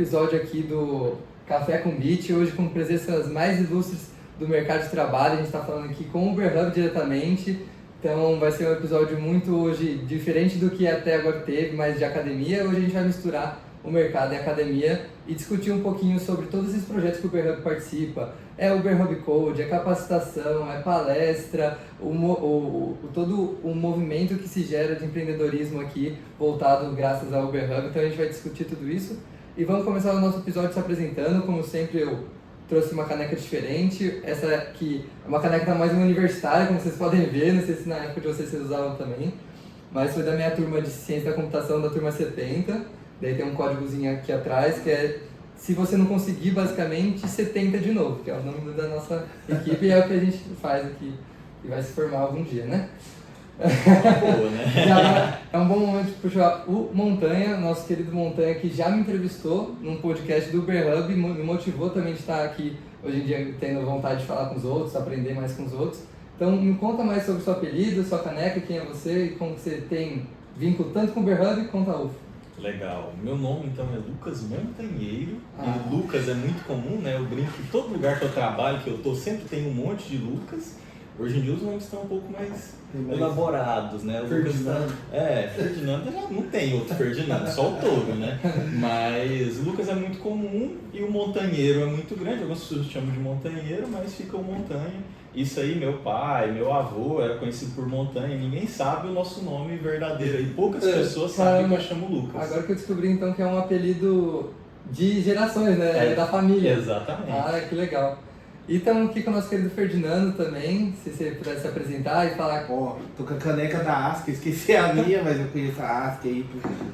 episódio aqui do Café com Beat, hoje com presenças mais ilustres do mercado de trabalho. A gente está falando aqui com o Uber Hub diretamente, então vai ser um episódio muito hoje diferente do que até agora teve, mas de academia. Hoje a gente vai misturar o mercado e a academia e discutir um pouquinho sobre todos esses projetos que o Uber Hub participa. É o Uber Hub Code, é capacitação, é palestra, todo o movimento que se gera de empreendedorismo aqui, voltado graças ao Uber Hub. Então a gente vai discutir tudo isso e vamos começar o nosso episódio se apresentando. Como sempre, eu trouxe uma caneca diferente. Essa aqui é uma caneca mais universitária, como vocês podem ver, não sei se na época de vocês usavam também, mas foi da minha turma de Ciência da Computação, da turma 70. Daí tem um códigozinho aqui atrás que é, se você não conseguir, basicamente, 70 de novo, que é o nome da nossa equipe e é o que a gente faz aqui e vai se formar algum dia, né? Boa, né? É um bom momento de puxar o Montanha, nosso querido Montanha, que já me entrevistou num podcast do Uber Hub e me motivou também de estar aqui hoje em dia tendo vontade de falar com os outros, aprender mais com os outros. Então me conta mais sobre o seu apelido, sua caneca, quem é você e como você tem vínculo tanto com o Uber Hub quanto a UF. Legal. Meu nome então é Lucas Montanheiro. E Lucas é muito comum, né? Eu brinco que todo lugar que eu trabalho, que eu tô, sempre tem um monte de Lucas. Hoje em dia os nomes estão um pouco mais elaborados, né? O Ferdinando. Ferdinando já não tem outro Ferdinando, só o Touro, né? Mas o Lucas é muito comum e o Montanheiro é muito grande. Algumas pessoas chamam de Montanheiro, mas fica o Montanha. Isso aí, meu pai, meu avô era conhecido por Montanha, ninguém sabe o nosso nome verdadeiro e poucas pessoas sabem que eu chamo Lucas. Agora que eu descobri então que é um apelido de gerações, né? É da família. Exatamente. Ah, que legal. E estamos aqui com o nosso querido Ferdinando também, se você pudesse se apresentar e falar. Ó, tô com a caneca da ASCA, esqueci a minha, mas eu conheço a ASCA aí.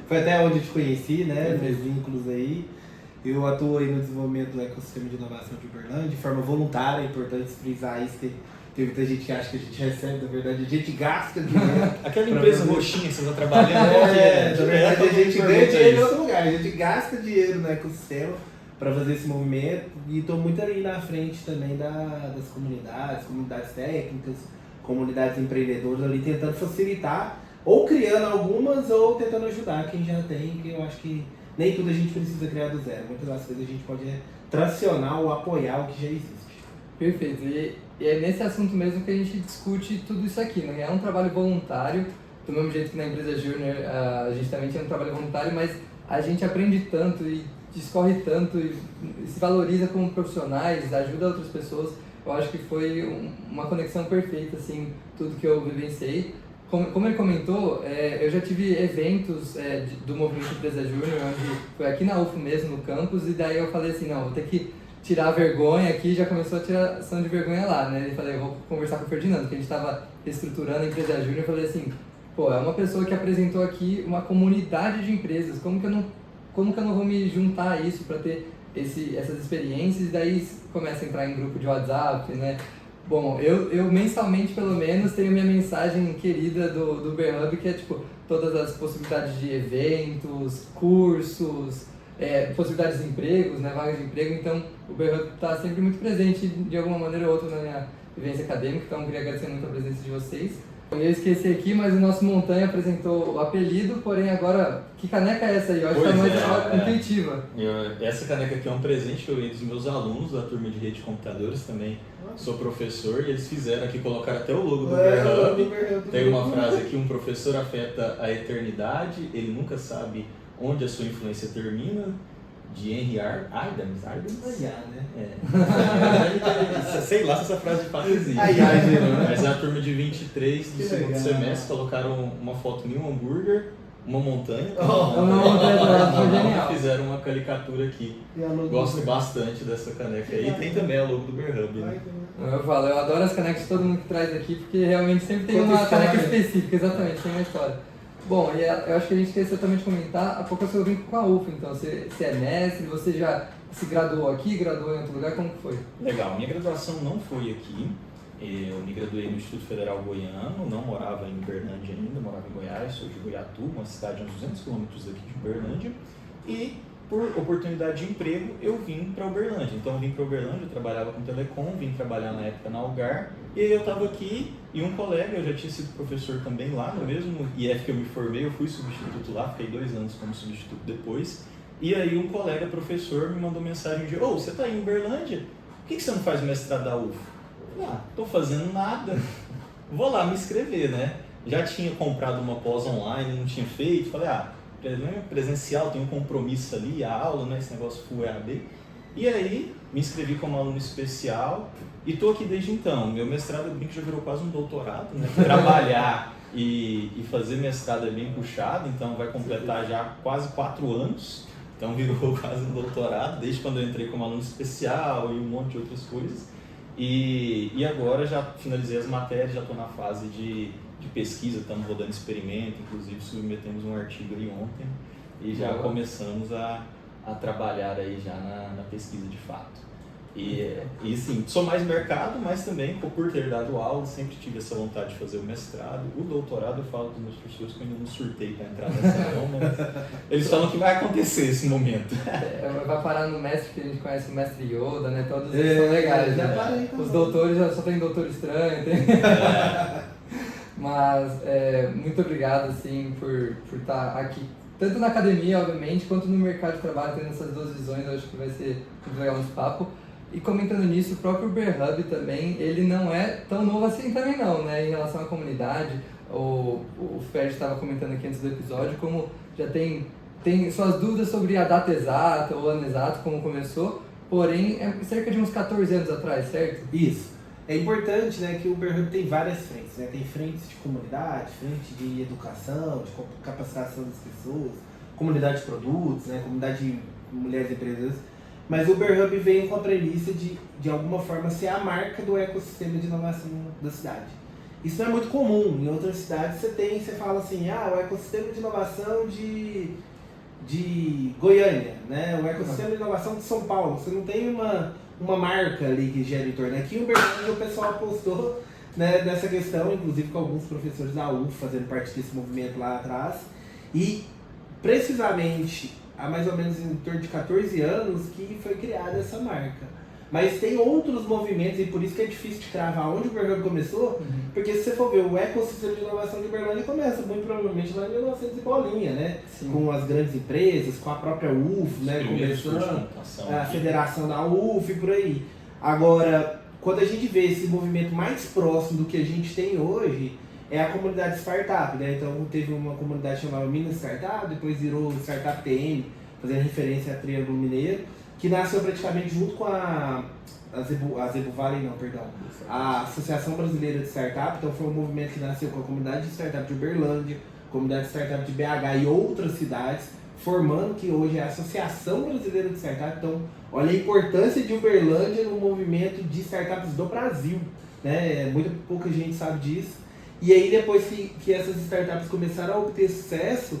Foi até onde eu te conheci, né? Meus vínculos aí. Eu atuo aí no desenvolvimento do ecossistema de inovação de Uberlândia de forma voluntária. É importante frisar isso, que tem muita gente que acha que a gente recebe, na verdade a gente gasta dinheiro. Aquela empresa roxinha que você está trabalhando, na verdade a gente ganha dinheiro em outro lugar, a gente gasta dinheiro no ecossistema para fazer esse movimento e estou muito ali na frente também das comunidades técnicas, comunidades empreendedoras ali tentando facilitar, ou criando algumas ou tentando ajudar quem já tem, que eu acho que nem tudo a gente precisa criar do zero, muitas das coisas a gente pode tracionar ou apoiar o que já existe. Perfeito, e é nesse assunto mesmo que a gente discute tudo isso aqui, né? É um trabalho voluntário, do mesmo jeito que na empresa Júnior a gente também tem um trabalho voluntário, mas a gente aprende tanto e discorre tanto e se valoriza como profissionais, ajuda outras pessoas. Eu acho que foi uma conexão perfeita, assim, tudo que eu vivenciei. Como ele comentou, eu já tive eventos do Movimento Empresa Júnior, onde foi aqui na UF mesmo, no campus, e daí eu falei assim, não, vou ter que tirar a vergonha aqui, já começou a tiração de vergonha lá, né? E falei, eu vou conversar com o Ferdinando, que a gente estava reestruturando a Empresa Júnior, eu falei assim, pô, é uma pessoa que apresentou aqui uma comunidade de empresas, como que eu não vou me juntar a isso para ter essas experiências? E daí começa a entrar em grupo de WhatsApp, né? Bom, eu mensalmente, pelo menos, tenho minha mensagem querida do Uber Hub, que é, tipo, todas as possibilidades de eventos, cursos, possibilidades de empregos, né, vagas de emprego. Então, o Uber Hub está sempre muito presente, de alguma maneira ou outra, na minha vivência acadêmica. Então, eu queria agradecer muito a presença de vocês. Eu esqueci aqui, mas o nosso Montanha apresentou o apelido, porém agora, que caneca é essa aí? Eu acho que tá mais intuitiva. Essa caneca aqui é um presente que eu ganhei dos meus alunos da turma de rede de computadores também. Sou professor e eles fizeram aqui, colocaram até o logo do Uber Hub. Tem uma frase aqui, um professor afeta a eternidade, ele nunca sabe onde a sua influência termina. De Henry Adams, né? Sei lá se essa frase de fato existe. Mas é a turma de 23 do segundo semestre, colocaram uma foto em um hambúrguer, uma montanha. Fizeram uma caricatura aqui. Gosto bastante dessa caneca aí. Tem também a logo do Uber Hub, né? Eu adoro as canecas de todo mundo que traz aqui, porque realmente sempre tem uma caneca específica, exatamente, tem uma história. Bom, e eu acho que a gente esqueceu também de comentar, há pouco eu sou vínculo com a UF, então você é mestre, você já se graduou aqui, graduou em outro lugar, como que foi? Legal, minha graduação não foi aqui, eu me graduei no Instituto Federal Goiano, não morava em Uberlândia ainda, morava em Goiás, sou de Goiatu, uma cidade a uns 200 quilômetros daqui de Uberlândia, e por oportunidade de emprego eu vim para Uberlândia. Então eu vim para Uberlândia, eu trabalhava com telecom, vim trabalhar na época na Algar, e aí eu estava aqui e um colega, eu já tinha sido professor também lá, no mesmo IF que eu me formei, eu fui substituto lá, fiquei 2 anos como substituto depois, E aí um colega professor me mandou mensagem de: ô, você está em Uberlândia? Por que você não faz mestrado da UF? Estou fazendo nada, vou lá me inscrever, né? Já tinha comprado uma pós online, não tinha feito, falei, presencial, tem um compromisso ali, a aula, né? Esse negócio full EAD. E aí me inscrevi como aluno especial e estou aqui desde então. Meu mestrado, eu brinco, já virou quase um doutorado, né? Trabalhar e fazer mestrado é bem puxado, então vai completar já quase 4 anos. Então virou quase um doutorado, desde quando eu entrei como aluno especial e um monte de outras coisas. E agora já finalizei as matérias, já estou na fase de pesquisa, estamos rodando experimento, inclusive submetemos um artigo aí ontem e já começamos a trabalhar aí já na pesquisa de fato. E sim, sou mais mercado, mas também por ter dado aula, sempre tive essa vontade de fazer o mestrado. O doutorado eu falo com os meus professores que eu ainda não surtei para entrar nessa não, mas eles falam que vai acontecer esse momento. Vai parar no mestre que a gente conhece, o mestre Yoda, né? Todos eles são legais. Já né? parei, os doutores já só tem doutor estranho. Mas muito obrigado assim, por estar aqui. Tanto na academia, obviamente, quanto no mercado de trabalho, tendo essas duas visões, eu acho que vai ser muito legal esse papo. E comentando nisso, o próprio Uberhub também, ele não é tão novo assim também não, né? Em relação à comunidade, o Fred estava comentando aqui antes do episódio, como já tem suas dúvidas sobre a data exata, ou o ano exato, como começou, porém é cerca de uns 14 anos atrás, certo? Isso. É importante, né, que o Uberhub tem várias frentes, né? Tem frentes de comunidade, frente de educação, de capacitação das pessoas, comunidade de produtos, né? Comunidade de mulheres empresas. Mas o Uberhub veio com a premissa de alguma forma ser a marca do ecossistema de inovação da cidade. Isso não é muito comum. Em outras cidades você fala assim, o ecossistema de inovação de Goiânia, né? O ecossistema de inovação de São Paulo. Você não tem uma marca ali que gera em torno. Aqui em Uberlândia o pessoal apostou, né, nessa questão, inclusive com alguns professores da UF fazendo parte desse movimento lá atrás. E precisamente há mais ou menos em torno de 14 anos que foi criada essa marca. Mas tem outros movimentos, e por isso que é difícil de cravar onde o Uberlândia começou, porque se você for ver, o ecossistema de inovação de Uberlândia começa muito provavelmente lá em 1900 e bolinha, né? Sim. Com as grandes empresas, com a própria UF, né? Começando a federação da UF e por aí. Agora, quando a gente vê esse movimento mais próximo do que a gente tem hoje, é a comunidade startup, né? Então teve uma comunidade chamada Minas Startup, depois virou Startup TM, fazendo referência a Triângulo Mineiro, que nasceu praticamente junto com a Zebu Valley, não, perdão, a Associação Brasileira de Startup. Então foi um movimento que nasceu com a comunidade de startup de Uberlândia, comunidade de startup de BH e outras cidades, formando que hoje é a Associação Brasileira de Startup. Então, olha a importância de Uberlândia no movimento de startups do Brasil, né? Muita pouca gente sabe disso. E aí depois que essas startups começaram a obter sucesso,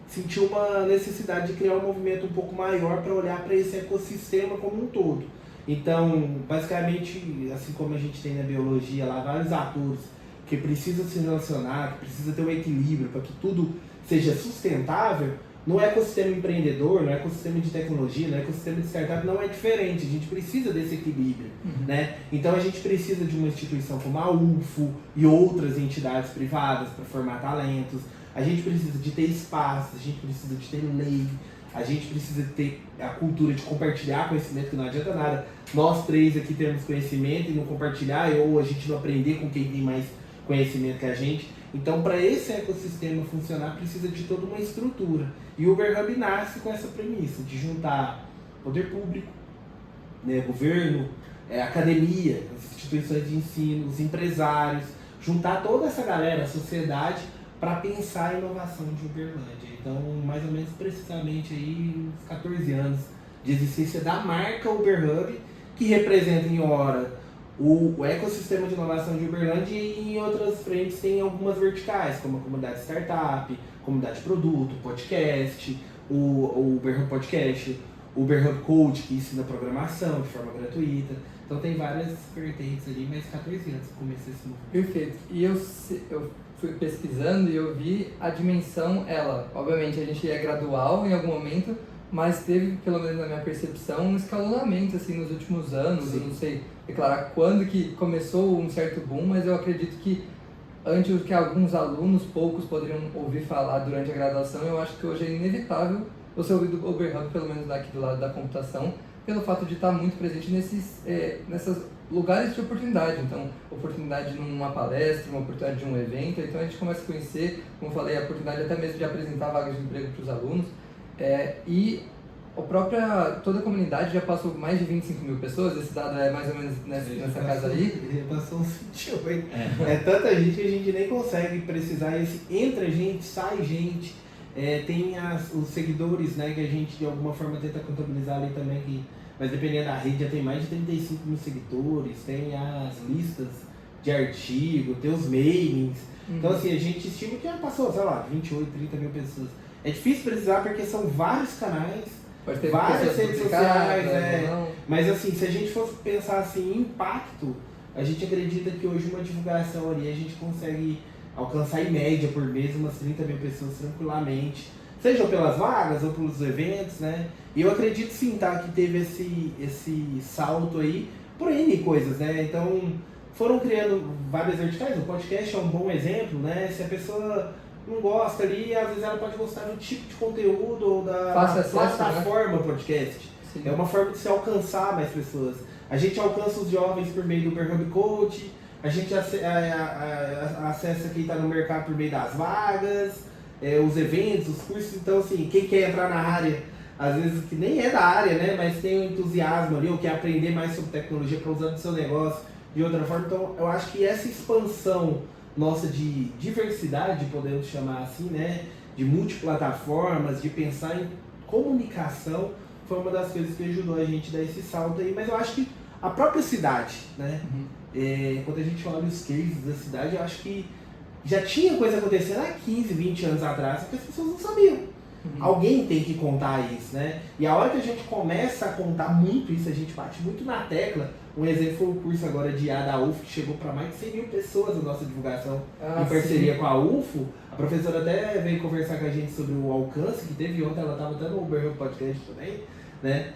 sentiu uma necessidade de criar um movimento um pouco maior para olhar para esse ecossistema como um todo. Então, basicamente, assim como a gente tem na biologia lá, vários atores que precisam se relacionar, que precisam ter um equilíbrio para que tudo seja sustentável, no ecossistema empreendedor, no ecossistema de tecnologia, no ecossistema de startup não é diferente, a gente precisa desse equilíbrio, né? Então a gente precisa de uma instituição como a UFO e outras entidades privadas para formar talentos, a gente precisa de ter espaço, a gente precisa de ter lei, a gente precisa de ter a cultura de compartilhar conhecimento, que não adianta nada nós três aqui termos conhecimento e não compartilhar, ou a gente não aprender com quem tem mais conhecimento que a gente. Então, para esse ecossistema funcionar, precisa de toda uma estrutura. E o Uberhub nasce com essa premissa de juntar poder público, né, governo, academia, as instituições de ensino, os empresários, juntar toda essa galera, a sociedade, para pensar a inovação de Uberlândia. Então, mais ou menos precisamente aí, uns 14 anos de existência da marca Uberhub, que representa em hora o ecossistema de inovação de Uberlândia, e em outras frentes tem algumas verticais, como a comunidade startup, comunidade de produto, podcast, o Uberhub Podcast, o Uberhub Coach, que ensina programação de forma gratuita. Então tem várias vertentes ali, mas 14 anos que comecei esse movimento. Perfeito. E eu fui pesquisando e eu vi a dimensão, obviamente a gente é gradual em algum momento, mas teve, pelo menos na minha percepção, um escalonamento assim, nos últimos anos. Sim. Eu não sei declarar quando que começou um certo boom, mas eu acredito que antes do que alguns alunos, poucos, poderiam ouvir falar durante a graduação, eu acho que hoje é inevitável eu sou do Uber Hub, pelo menos daqui do lado da computação, pelo fato de estar muito presente nessas lugares de oportunidade. Então, oportunidade numa palestra, uma oportunidade de um evento, então a gente começa a conhecer, como eu falei, a oportunidade até mesmo de apresentar vagas de emprego para os alunos. E toda a comunidade já passou mais de 25 mil pessoas, esse dado é mais ou menos nessa casa aí. Passou uns 28. É tanta gente que a gente nem consegue precisar. Entra gente, sai gente. Tem os seguidores, né, que a gente de alguma forma tenta contabilizar ali também, mas dependendo da rede já tem mais de 35 mil seguidores, tem as listas de artigo, tem os mailings. Então assim, a gente estima que já passou, sei lá, 28, 30 mil pessoas. É difícil precisar porque são vários canais, várias redes sociais, mas assim, se a gente fosse pensar assim em impacto, a gente acredita que hoje uma divulgação ali a gente consegue alcançar em média por mês umas 30 mil pessoas tranquilamente, seja pelas vagas ou pelos eventos, né? E eu acredito sim, tá, que teve esse salto aí por N coisas, né? Então foram criando várias verticais, o podcast é um bom exemplo, né? Se a pessoa não gosta ali, às vezes ela pode gostar do tipo de conteúdo ou da plataforma, né? Podcast. Sim. É uma forma de se alcançar mais pessoas. A gente alcança os jovens por meio do Uber Hub Coach, a gente acessa quem está no mercado por meio das vagas, os eventos, os cursos. Então, assim, quem quer entrar na área, às vezes que nem é da área, né, mas tem um entusiasmo ali, ou quer aprender mais sobre tecnologia para usar no seu negócio de outra forma. Então, eu acho que essa expansão nossa de diversidade, podemos chamar assim, né, de multiplataformas, de pensar em comunicação, foi uma das coisas que ajudou a gente a dar esse salto aí. Mas eu acho que a própria cidade, né, quando a gente olha os cases da cidade, eu acho que já tinha coisa acontecendo há 15, 20 anos atrás, porque as pessoas não sabiam. Alguém tem que contar isso, né? E a hora que a gente começa a contar muito isso, a gente bate muito na tecla. Um exemplo foi o curso agora de IA da UFO, que chegou para mais de 100 mil pessoas na nossa divulgação em parceria com a UFO. A professora até veio conversar com a gente sobre o alcance que teve ontem, ela estava até no Uber Hub Podcast também, né?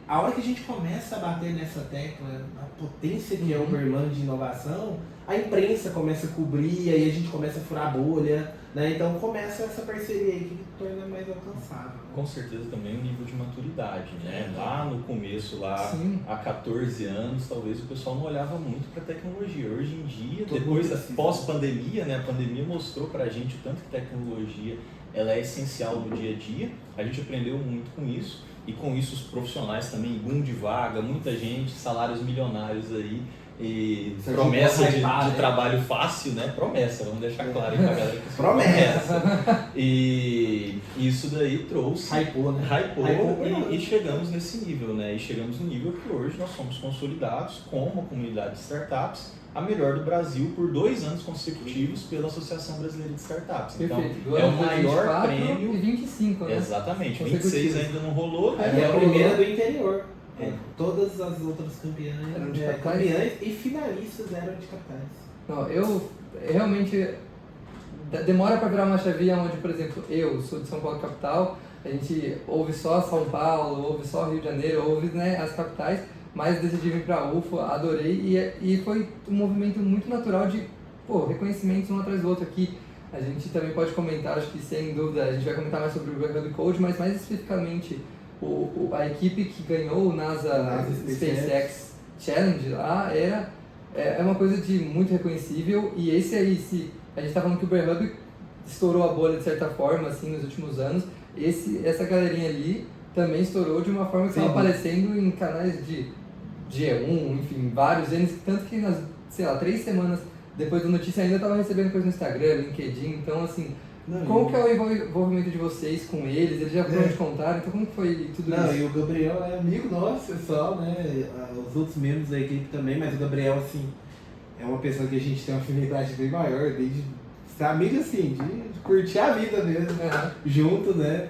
A hora que a gente começa a bater nessa tecla, a potência que é o Uberlândia de inovação, a imprensa começa a cobrir, aí a gente começa a furar a bolha, né? Então começa essa parceria aí que torna mais alcançável. Com certeza também o nível de maturidade, né? Lá no começo, lá há 14 anos, talvez o pessoal não olhava muito para tecnologia. Hoje em dia, depois pós-pandemia, né? A pandemia mostrou para a gente o tanto que tecnologia ela é essencial no dia a dia. A gente aprendeu muito com isso. E com isso os profissionais também, boom de vaga, muita gente, salários milionários aí, e promessa de trabalho fácil, né? Promessa, vamos deixar claro aí pra galera que promessa. E isso daí trouxe, hypou, e chegamos nesse nível, né? E chegamos no nível que hoje nós somos consolidados como uma comunidade de startups, a melhor do Brasil por 2 anos consecutivos pela Associação Brasileira de Startups. Então, é o maior prêmio. E 25, né? Exatamente, 26 ainda não rolou. É a primeira do interior. Todas as outras campeãs eram de capitais e finalistas eram de capitais. Não, eu realmente demora para virar uma chavinha onde, por exemplo, eu sou de São Paulo capital, a gente ouve só São Paulo, ouve só Rio de Janeiro, ouve, né, as capitais, mas decidi vir para a UFO, adorei e foi um movimento muito natural de reconhecimentos um atrás do outro aqui. A gente também pode comentar, acho que sem dúvida, a gente vai comentar mais sobre o Uber Hub Code, mas mais especificamente a equipe que ganhou o NASA SpaceX Challenge lá é uma coisa de muito reconhecível. E esse aí, se a gente está falando que o Uber Hub estourou a bolha de certa forma assim, nos últimos anos, essa galerinha ali também estourou de uma forma que estava aparecendo em canais de G1, enfim, vários deles, tanto que nas, 3 semanas depois da notícia ainda estava recebendo coisa no Instagram, LinkedIn, então assim, como que é o envolvimento de vocês com eles? Eles já foram te contar, então como que foi tudo isso? E o Gabriel é amigo nosso, pessoal, né, os outros membros da equipe também, mas o Gabriel, assim, é uma pessoa que a gente tem uma afinidade bem maior, desde ser amigo, assim, de curtir a vida mesmo, junto, né,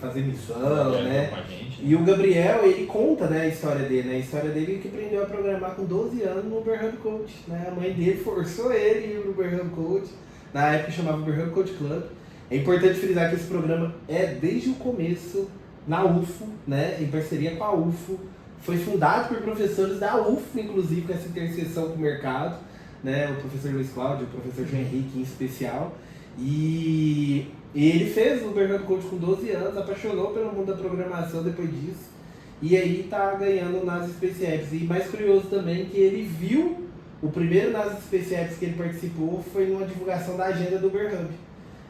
fazer missão, né, e o Gabriel, ele conta, né, a história dele, né, a história dele que aprendeu a programar com 12 anos no Uber Hub Coach, né, a mãe dele forçou ele a ir no Uber Hub Coach, na época chamava Uber Hub Coach Club. É importante frisar que esse programa é desde o começo na UFO, né, em parceria com a UFO, foi fundado por professores da UFO, inclusive com essa interseção com o mercado, né, o professor Luiz Cláudio, o professor João Henrique em especial, e E ele fez o Uber Hub Code com 12 anos, apaixonou pelo mundo da programação depois disso. E aí tá ganhando o NASA Space Apps. E mais curioso também que ele viu, o primeiro NASA Space Apps que ele participou foi numa divulgação da agenda do Uber Hub.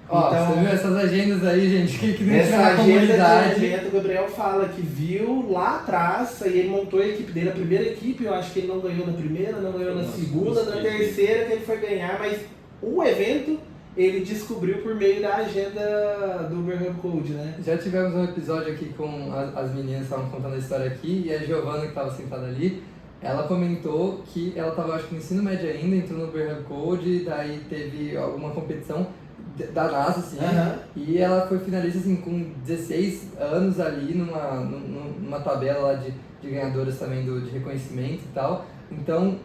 Ó, Então, você viu essas agendas aí, gente, que nem essa tinha na agenda comunidade. de evento, o Gabriel fala que viu lá atrás, aí ele montou a equipe dele, a primeira equipe, eu acho que ele não ganhou na primeira, não ganhou na segunda, na terceira que ele foi ganhar, mas o evento ele descobriu por meio da agenda do Uber Hub Code, né? Já tivemos um episódio aqui com as meninas que estavam contando a história aqui, e a Giovana, que estava sentada ali, ela comentou que ela estava, acho que no ensino médio ainda, entrou no Uber Hub Code, daí teve alguma competição da NASA, assim, e ela foi finalista, assim, com 16 anos ali, numa tabela lá de ganhadoras também de reconhecimento e tal. Então,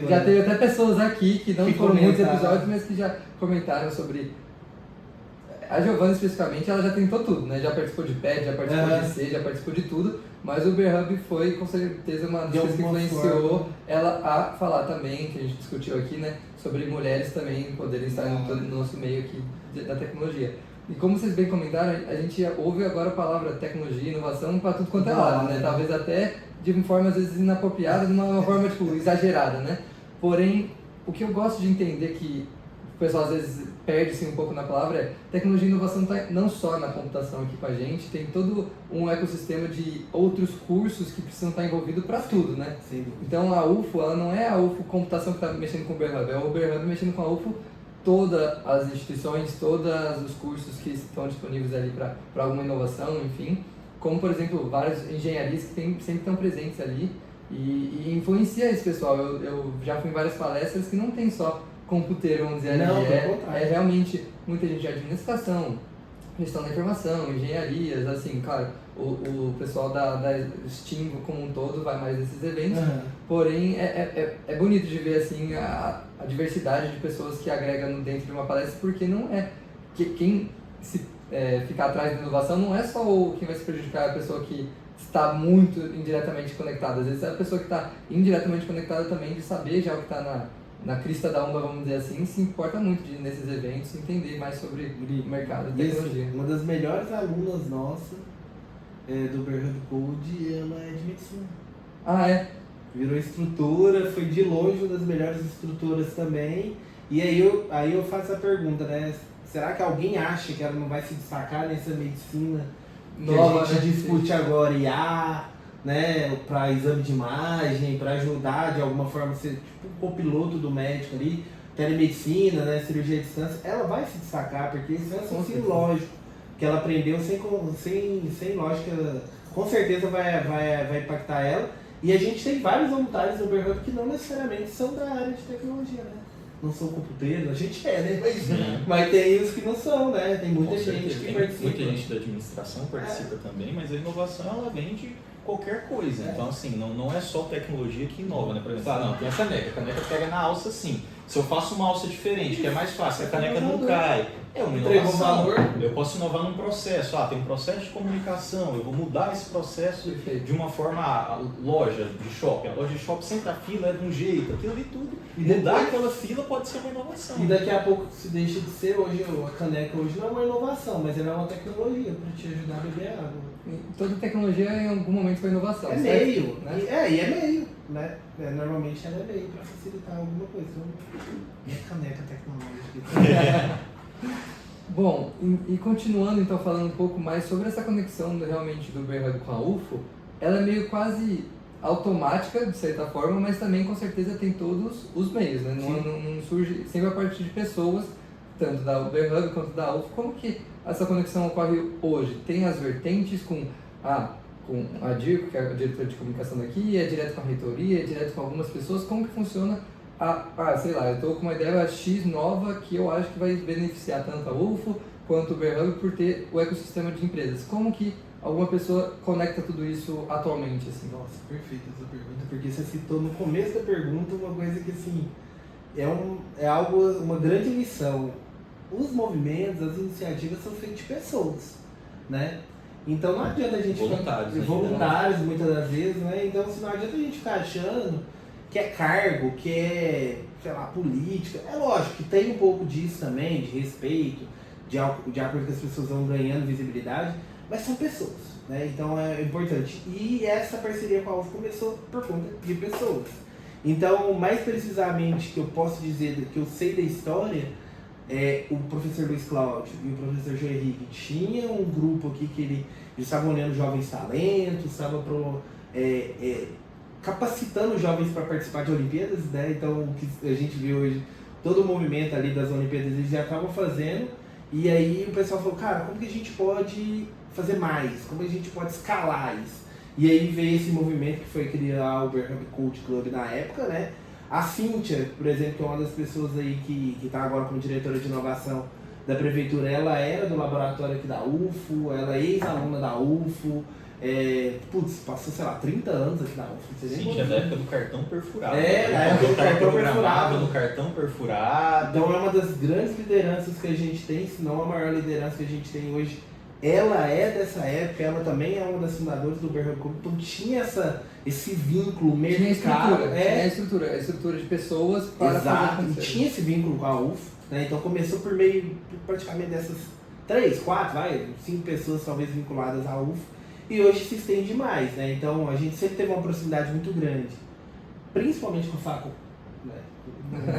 já teve até pessoas aqui que não foram muitos episódios, mas que já comentaram sobre... A Giovana, especificamente, ela já tentou tudo, né? Já participou de PET, já participou de C, já participou de tudo, mas o Uber Hub foi, com certeza, uma das coisas que influenciou ela a falar também, que a gente discutiu aqui, né? Sobre mulheres também poderem estar no nosso meio aqui da tecnologia. E como vocês bem comentaram, a gente ouve agora a palavra tecnologia e inovação para tudo quanto é lado, né? Talvez até de uma forma, às vezes, inapropriada, de uma forma, tipo, exagerada, né? Porém, o que eu gosto de entender que o pessoal, às vezes, perde-se um pouco na palavra é tecnologia e inovação está não só na computação aqui com a gente, tem todo um ecossistema de outros cursos que precisam estar envolvidos para tudo, né? Sim. Então, a UFO, ela não é a UFO computação que está mexendo com o Uber Hub, é o Uber Hub mexendo com a UFO todas as instituições, todos os cursos que estão disponíveis ali para alguma inovação, enfim. Como, por exemplo, várias engenharias que sempre estão presentes ali e influencia esse pessoal. Eu já fui em várias palestras que não tem só computeiro, vamos dizer, não, ali. É realmente muita gente de administração, gestão da informação, engenharias, assim, claro, o pessoal da STEAM como um todo vai mais nesses eventos, porém é bonito de ver, assim, a diversidade de pessoas que agregam dentro de uma palestra, porque não é quem se ficar atrás da inovação não é só quem vai se prejudicar, a pessoa que está muito indiretamente conectada, às vezes é a pessoa que está indiretamente conectada também de saber já o que está na crista da onda, vamos dizer assim, se importa muito de nesses eventos entender mais sobre o mercado de tecnologia. Uma das melhores alunas nossas do Uber Hub Code, ela é de medicina. Ah, é? Virou instrutora, foi de longe uma das melhores instrutoras também. E aí eu faço a pergunta, né? Será que alguém acha que ela não vai se destacar nessa medicina nova, que a gente discute agora, IA, né, para exame de imagem, para ajudar de alguma forma, ser tipo um copiloto do médico ali, telemedicina, né, cirurgia à distância, ela vai se destacar, porque isso é um raciocínio lógico, que ela aprendeu sem lógica, com certeza vai impactar ela. E a gente tem vários voluntários no Uber Hub que não necessariamente são da área de tecnologia, né? Não são computeiros, a gente né? Mas tem os que não são, né? Tem muita gente que participa. Muita gente da administração participa também, mas a inovação ela vem de qualquer coisa. Então, assim, não é só tecnologia que inova, né? Por exemplo, tem a caneca pega na alça sim. Se eu faço uma alça diferente, que é mais fácil, a caneca não cai. É uma inovação. Eu posso inovar num processo. Tem um processo de comunicação, eu vou mudar esse processo de uma forma. A loja de shopping sempre a fila é de um jeito, aquilo ali tudo. E mudar aquela fila pode ser uma inovação. E daqui a pouco se deixa de ser hoje, a caneca hoje não é uma inovação, mas ela é uma tecnologia para te ajudar a beber água. Toda tecnologia em algum momento foi inovação. É certo? Meio, né? E é meio, né? Normalmente ela é meio para facilitar alguma coisa. Então, é caneca tecnológica. Bom, e continuando então falando um pouco mais sobre essa conexão realmente do Uber Hub com a UFO, ela é meio quase automática de certa forma, mas também com certeza tem todos os meios, né? Não surge sempre a partir de pessoas, tanto da Uber Hub quanto da UFO. Como que essa conexão ocorre hoje? Tem as vertentes com a DIRCO, que é a diretora de comunicação daqui, é direto com a reitoria, é direto com algumas pessoas. Como que funciona sei lá, eu estou com uma ideia X nova que eu acho que vai beneficiar tanto a UFO quanto o Uber Hub por ter o ecossistema de empresas. Como que alguma pessoa conecta tudo isso atualmente, assim? Nossa, perfeita essa pergunta, porque você citou no começo da pergunta uma coisa que, assim, é algo, uma grande lição. Os movimentos, as iniciativas são feitas de pessoas, né? Então não adianta a gente... Voluntários, muitas das vezes, né? Então, assim, não adianta a gente ficar achando que é cargo, que é, sei lá, política. É lógico que tem um pouco disso também, de respeito, de acordo com as pessoas vão ganhando visibilidade, mas são pessoas, né? Então é importante. E essa parceria com a UF começou por conta de pessoas. Então, mais precisamente, que eu posso dizer, que eu sei da história, o professor Luiz Cláudio e o professor João Henrique tinham um grupo aqui que eles estavam olhando jovens talentos, estavam capacitando os jovens para participar de Olimpíadas, né? Então, o que a gente viu hoje, todo o movimento ali das Olimpíadas, eles já estavam fazendo, e aí o pessoal falou, cara, como que a gente pode fazer mais? Como a gente pode escalar isso? E aí veio esse movimento que foi criar o Uber Hub Cult Club na época, né? A Cíntia, por exemplo, que é uma das pessoas aí que está agora como diretora de inovação da prefeitura, ela era do laboratório aqui da UFO, ela é ex-aluna da UFO, passou, sei lá, 30 anos aqui na UFO. Cíntia é da época do cartão perfurado. Na época do cartão perfurado. No cartão perfurado. Então é uma das grandes lideranças que a gente tem, se não a maior liderança que a gente tem hoje. Ela é dessa época, ela também é uma das fundadoras do Uber Hub Club, então tinha esse vínculo mercado. Tinha a estrutura de pessoas para Exato, fazer e tinha esse vínculo com a UF, né? Então começou por meio praticamente dessas 3, 4, 5 pessoas talvez vinculadas à UF, e hoje se estende mais, né? Então a gente sempre teve uma proximidade muito grande, principalmente com a Facom, né?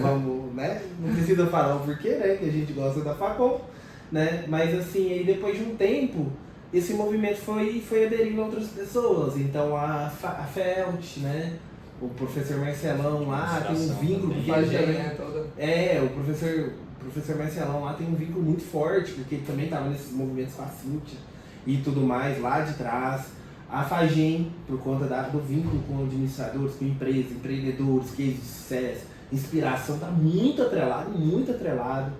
Vamos, né? Não precisa falar o porquê, né? Que a gente gosta da Facom. Né? Mas assim, aí depois de um tempo, esse movimento foi aderindo a outras pessoas. Então a Felt, né? O professor Marcelão lá tem um vínculo com a gente. O professor Marcelão lá tem um vínculo muito forte, porque ele também estava nesses movimentos com a Cíntia e tudo mais lá de trás. A Fagem, por conta do vínculo com administradores, com empresas, empreendedores, cases de sucesso, inspiração, está muito atrelado, muito atrelado.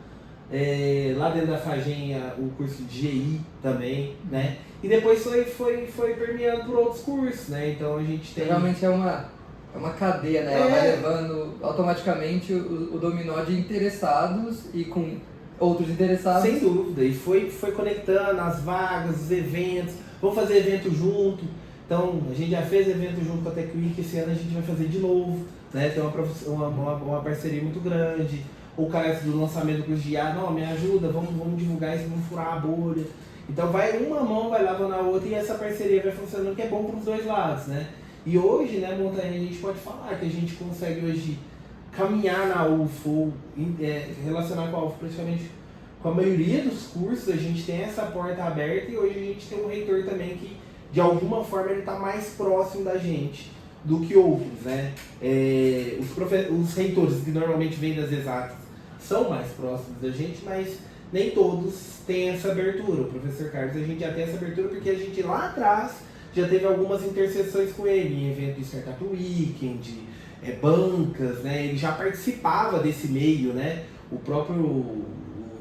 Lá dentro da Fagem, o curso de GI também, né? E depois foi permeando por outros cursos, né? Então a gente tem... Realmente é uma cadeia, né? Ela vai levando automaticamente o dominó de interessados e com outros interessados. Sem dúvida, e foi conectando as vagas, os eventos, vamos fazer evento junto. Então a gente já fez evento junto com a Tech Week, esse ano a gente vai fazer de novo, né? Tem uma parceria muito grande. O cara do lançamento do curso de IA, não, me ajuda, vamos divulgar isso, vamos furar a bolha. Então uma mão vai lavando a outra e essa parceria vai funcionando, que é bom para os dois lados, né? E hoje, né, Montanha, a gente pode falar que a gente consegue hoje caminhar na UFO, relacionar com a UFO praticamente com a maioria dos cursos, a gente tem essa porta aberta e hoje a gente tem um reitor também que, de alguma forma, ele está mais próximo da gente do que outros, né? Os reitores que normalmente vêm das exatas são mais próximos da gente, mas nem todos têm essa abertura. O professor Carlos, a gente já tem essa abertura porque a gente lá atrás já teve algumas interseções com ele, em evento de Startup Weekend, bancas, né? Ele já participava desse meio, né? O próprio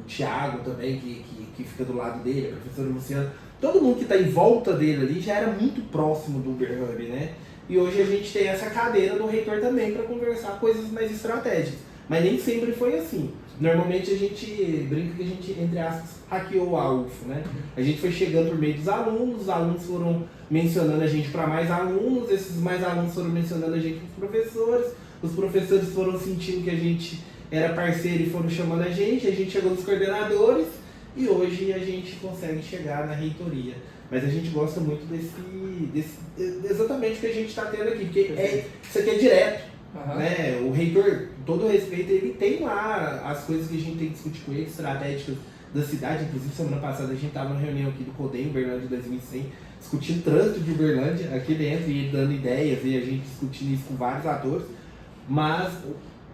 Thiago também, que fica do lado dele, a professora Luciana, todo mundo que está em volta dele ali já era muito próximo do Uber Hub, né? E hoje a gente tem essa cadeira do reitor também para conversar coisas mais estratégicas. Mas nem sempre foi assim. Normalmente a gente brinca que a gente, entre aspas, hackeou a UFO, né? A gente foi chegando por meio dos alunos, os alunos foram mencionando a gente para mais alunos, esses mais alunos foram mencionando a gente para os professores foram sentindo que a gente era parceiro e foram chamando a gente chegou nos coordenadores e hoje a gente consegue chegar na reitoria. Mas a gente gosta muito exatamente o que a gente está tendo aqui, porque isso aqui é direto. Né? O reitor, com todo respeito, ele tem lá as coisas que a gente tem que discutir com ele, estratégicas da cidade. Inclusive, semana passada a gente estava numa reunião aqui do CODEM, Uberlândia 2100, discutindo trânsito de Uberlândia aqui dentro e ele dando ideias e a gente discutindo isso com vários atores. Mas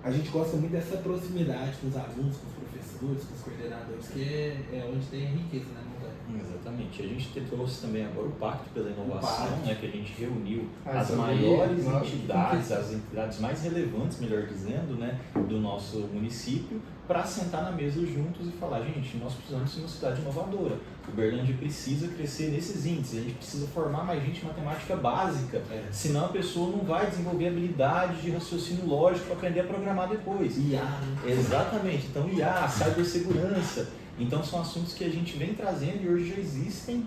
a gente gosta muito dessa proximidade com os alunos, com os professores, com os coordenadores, que é onde tem a riqueza, né? Exatamente. A gente trouxe também agora o Pacto pela Inovação, né, que a gente reuniu as as maiores entidades, as entidades mais relevantes, melhor dizendo, né, do nosso município, para sentar na mesa juntos e falar, gente, nós precisamos ser uma cidade inovadora. Uberlândia precisa crescer nesses índices, a gente precisa formar mais gente em matemática básica, senão a pessoa não vai desenvolver habilidade de raciocínio lógico para aprender a programar depois. IA. Exatamente. Então, IA, cibersegurança. Então são assuntos que a gente vem trazendo e hoje já existem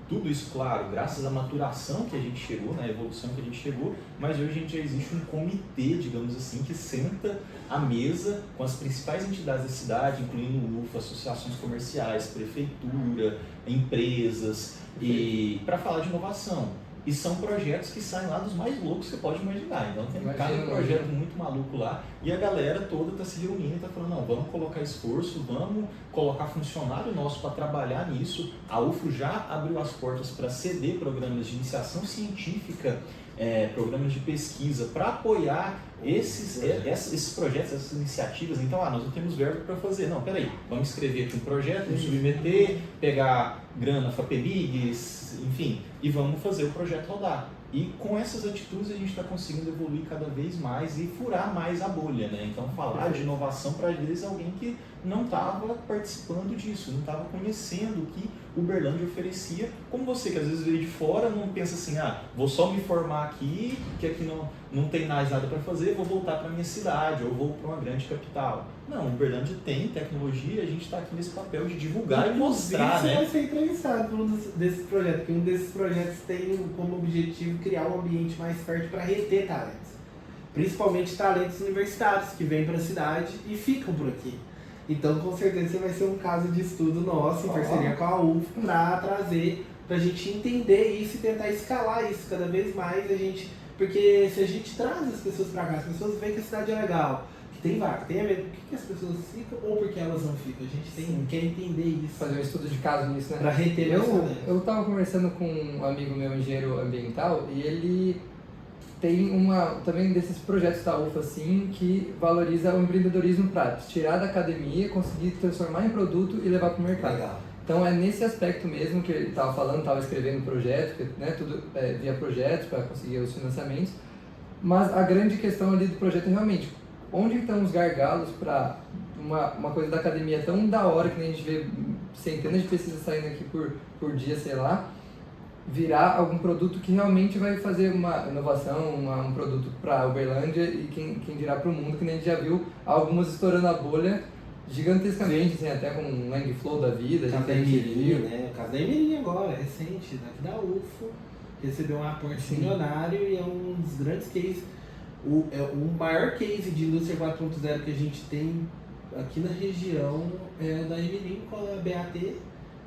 Tudo isso, claro, graças à maturação que a gente chegou, né, a evolução que a gente chegou, mas hoje a gente já existe um comitê, digamos assim, que senta à mesa com as principais entidades da cidade, incluindo o UFA, associações comerciais, prefeitura, empresas, e para falar de inovação. E são projetos que saem lá dos mais loucos que você pode imaginar. Então tem cada projeto muito maluco lá e a galera toda está se reunindo e está falando, não, vamos colocar esforço, vamos colocar funcionário nosso para trabalhar nisso. A UFO já abriu as portas para ceder programas de iniciação científica, programas de pesquisa, para apoiar esses projetos, essas iniciativas. Então, nós não temos verba para fazer. Não, peraí, vamos escrever aqui um projeto, vamos submeter, pegar grana, FAPEMIG, enfim, e vamos fazer o projeto rodar. E com essas atitudes a gente está conseguindo evoluir cada vez mais e furar mais a bolha, né? Então falar de inovação para às vezes alguém que não estava participando disso, não estava conhecendo o que Uberlândia oferecia, como você que às vezes veio de fora, não pensa assim, vou só me formar aqui, que aqui não tem mais nada para fazer, vou voltar para minha cidade ou vou para uma grande capital. Não, Uberlândia tem tecnologia, a gente está aqui nesse papel de divulgar e mostrar, né? Você vai ser entrevistado por um desses projetos, porque um desses projetos tem como objetivo criar um ambiente mais fértil para reter talentos. Principalmente talentos universitários que vêm para a cidade e ficam por aqui. Então, com certeza, você vai ser um caso de estudo nosso, em parceria com a UFO, para trazer, para a gente entender isso e tentar escalar isso cada vez mais. Porque se a gente traz as pessoas para cá, as pessoas veem que a cidade é legal, que tem vaga, tem a ver por que as pessoas ficam ou porque elas não ficam. A gente quer entender isso. Fazer um estudo de caso nisso, né? Para reter Eu estava conversando com um amigo meu, engenheiro ambiental, e ele tem também desses projetos da UFA assim, que valoriza o empreendedorismo para tirar da academia, conseguir transformar em produto e levar para o mercado. Legal. Então é nesse aspecto mesmo que ele estava falando, estava escrevendo projeto, né, tudo via projetos para conseguir os financiamentos, mas a grande questão ali do projeto é realmente onde estão os gargalos para uma coisa da academia tão da hora que nem a gente vê centenas de pesquisas saindo aqui por dia, sei lá, virar algum produto que realmente vai fazer uma inovação, um produto para Uberlândia e quem dirá para o mundo, que nem a gente já viu algumas estourando a bolha gigantescamente, assim, até com um Langflow da vida. O caso da Emirim, né? O caso da Emirim agora, recente, daqui da UFO, recebeu um aporte milionário e é um dos grandes cases, o maior case de indústria 4.0 que a gente tem aqui na região é da Emirim com a BAT,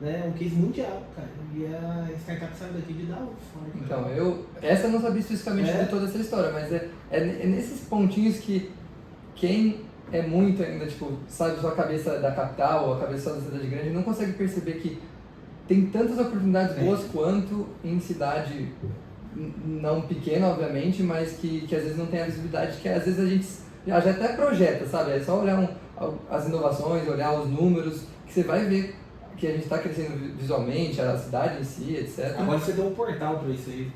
né? Um case mundial, cara. E a startup saiu daqui de dar UFO. Então, essa eu não sabia especificamente de toda essa história, mas é nesses pontinhos que quem é muito ainda, tipo, sabe sua cabeça da capital ou a cabeça da cidade grande, não consegue perceber que tem tantas oportunidades boas quanto em cidade não pequena, obviamente, mas que às vezes não tem a visibilidade, que às vezes a gente já até projeta, sabe? É só olhar as inovações, olhar os números, que você vai ver que a gente está crescendo visualmente, a cidade em si, etc. Agora você deu um portal para isso aí.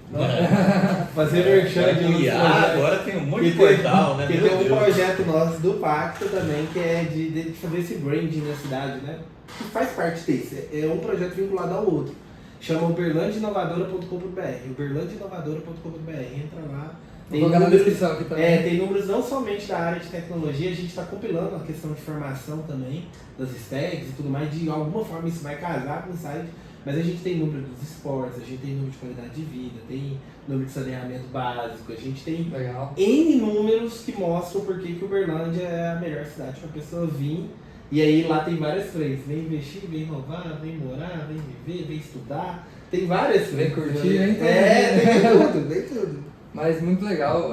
Fazer merchan de agora tem um monte de portal, né? Porque tem um projeto nosso do Pacto também, que é de fazer esse branding na cidade, né? Que faz parte desse. É um projeto vinculado ao outro. Chama uberlandiainovadora.com.br. uberlandiainovadora.com.br. Entra lá. Vou colocar na descrição aqui também. Tem números não somente da área de tecnologia, a gente está compilando a questão de formação também, das stacks e tudo mais, de alguma forma isso vai casar com o site, mas a gente tem número dos esportes, a gente tem número de qualidade de vida, tem número de saneamento básico, a gente tem N números que mostram por que Uberlândia é a melhor cidade para a pessoa vir. E aí lá tem várias frentes, vem investir, vem inovar, vem morar, vem viver, vem estudar, tem várias frentes. Vem curtir, vem tudo. Tem tudo. Mas muito legal,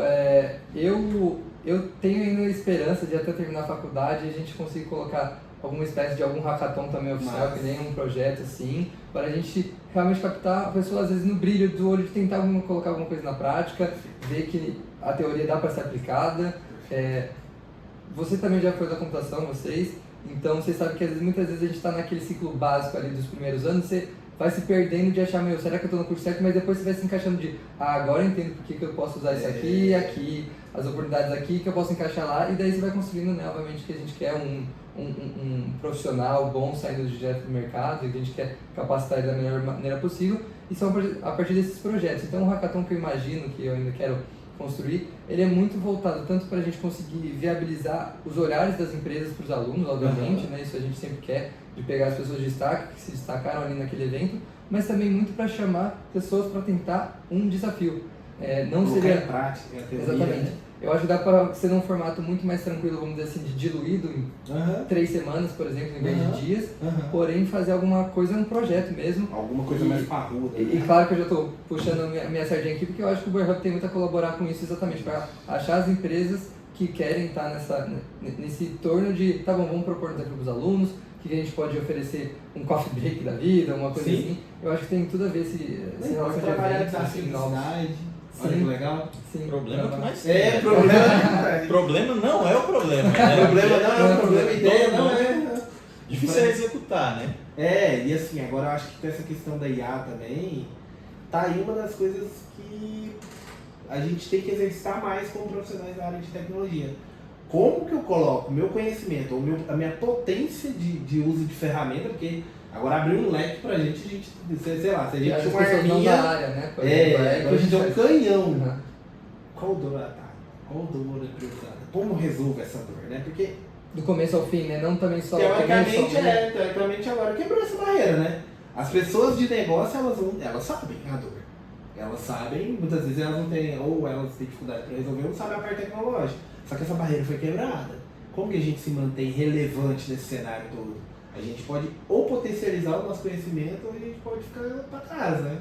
eu tenho ainda a esperança de até terminar a faculdade e a gente conseguir colocar alguma espécie de algum hackathon também oficial, que nem um projeto assim, para a gente realmente captar a pessoa às vezes no brilho do olho de tentar colocar alguma coisa na prática, ver que a teoria dá para ser aplicada. Você também já foi da computação, então você sabe que muitas vezes a gente está naquele ciclo básico ali dos primeiros anos, você vai se perdendo de achar, será que eu estou no curso certo? Mas depois você vai se encaixando de, agora eu entendo por que eu posso usar isso aqui e aqui, as oportunidades aqui que eu posso encaixar lá, e daí você vai conseguindo, né, obviamente, que a gente quer um profissional bom saindo direto do mercado, e que a gente quer capacitar ele da melhor maneira possível, e são a partir desses projetos. Então o hackathon que eu imagino, que eu ainda quero construir, ele é muito voltado tanto para a gente conseguir viabilizar os olhares das empresas para os alunos, obviamente, né? Isso a gente sempre quer, de pegar as pessoas de destaque, que se destacaram ali naquele evento, mas também muito para chamar pessoas para tentar um desafio. Não colocar seria em prática, a teoria, exatamente. né? Eu acho que dá para ser num formato muito mais tranquilo, vamos dizer assim, de diluído em 3 semanas, por exemplo, em vez de dias, porém fazer alguma coisa, um projeto mesmo. Alguma coisa mais parruda. E claro que eu já estou puxando a minha sardinha aqui, porque eu acho que o Uber Hub tem muito a colaborar com isso exatamente, para achar as empresas que querem estar nesse torno de, tá bom, vamos propor um desafio para os alunos, o que a gente pode oferecer, um coffee break da vida, uma coisa assim. Eu acho que tem tudo a ver esse relação de eventos, assim, novos. Olha que legal. Sim. Problema que mais problema. Problema não é o problema. Né? Problema não é o problema, ideia não é. Difícil é executar, né? E assim, agora eu acho que essa questão da IA também, tá aí uma das coisas que a gente tem que exercitar mais como profissionais da área de tecnologia. Como que eu coloco meu conhecimento, ou a minha potência de uso de ferramenta, porque agora abriu um leque pra gente, sei lá, se a gente tinha uma arminha... da área, né? Agora a gente é um canhão. Qual dor ataca? Qual dor é priorizada? Como resolve essa dor, né? Porque... do começo ao fim, né? Não também só... Teoricamente agora quebrou essa barreira, né? As pessoas de negócio, elas sabem a dor. Elas sabem, muitas vezes elas não têm, ou elas têm dificuldade para resolver, ou não sabem a parte tecnológica. Só que essa barreira foi quebrada. Como que a gente se mantém relevante nesse cenário todo? A gente pode ou potencializar o nosso conhecimento, ou a gente pode ficar para trás, né?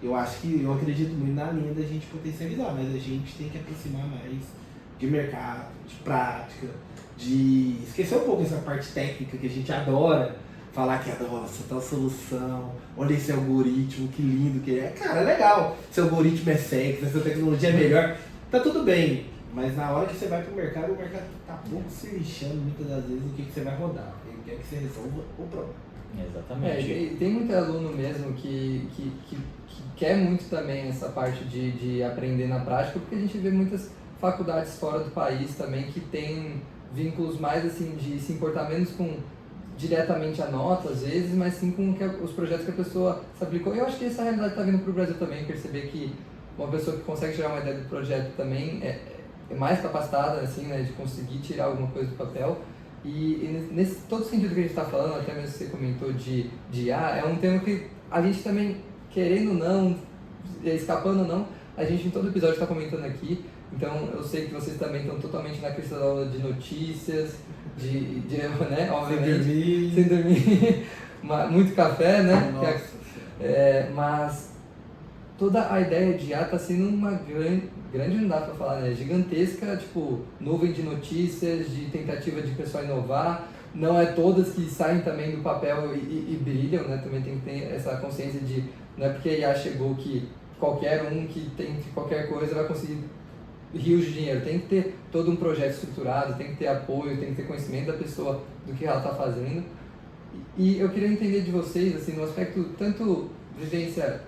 Eu acredito muito na linha da gente potencializar, mas a gente tem que aproximar mais de mercado, de prática, de esquecer um pouco essa parte técnica que a gente adora. Falar que, nossa, tal solução, olha esse algoritmo, que lindo que é. Cara, é legal. Se o algoritmo é sexy, se a tecnologia é melhor, tá tudo bem. Mas na hora que você vai pro mercado, o mercado tá pouco se lixando muitas das vezes o que você vai rodar. Ele quer que você resolva o problema. Exatamente. Tem muito aluno mesmo que quer muito também essa parte de aprender na prática, porque a gente vê muitas faculdades fora do país também que tem vínculos mais assim de se importar menos com diretamente a nota às vezes, mas sim com os projetos que a pessoa se aplicou. Eu acho que essa realidade está vindo para o Brasil também, perceber que uma pessoa que consegue tirar uma ideia do projeto também é mais capacitada assim, né, de conseguir tirar alguma coisa do papel. E nesse todo sentido que a gente está falando, até mesmo que você comentou de IA, é um tema que a gente também, querendo ou não, escapando ou não, a gente em todo episódio está comentando aqui. Então eu sei que vocês também estão totalmente na questão da aula de notícias, né, obviamente, sem dormir, muito café, né? Nossa. Mas toda a ideia de IA está sendo uma grande, não dá para falar, né? Gigantesca, tipo, nuvem de notícias, de tentativa de pessoal inovar. Não é todas que saem também do papel e brilham, né? Também tem que ter essa consciência de, não é porque a IA chegou que qualquer um que tem qualquer coisa vai conseguir rios de dinheiro. Tem que ter todo um projeto estruturado, tem que ter apoio, tem que ter conhecimento da pessoa do que ela está fazendo. E eu queria entender de vocês, assim, no aspecto tanto vivência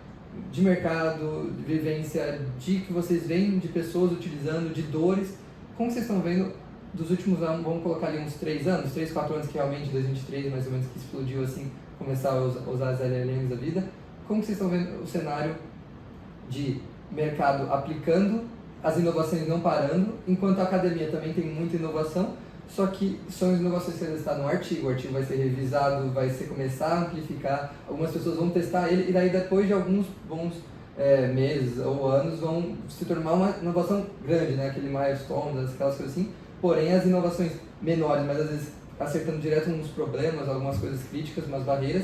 de mercado, vivência de que vocês veem de pessoas utilizando, de dores, como vocês estão vendo dos últimos anos, vamos colocar ali uns 3 anos, 3, 4 anos que realmente, 2023 mais ou menos, que explodiu assim, começar a usar as LLMs da vida, como vocês estão vendo o cenário de mercado aplicando, as inovações não parando, enquanto a academia também tem muita inovação, só que são as inovações que ainda estão no artigo, o artigo vai ser revisado, vai ser começar a amplificar, algumas pessoas vão testar ele, e daí depois de alguns bons meses ou anos vão se tornar uma inovação grande, né? Aquele milestone, aquelas coisas assim, porém as inovações menores, mas às vezes acertando direto uns problemas, algumas coisas críticas, umas barreiras,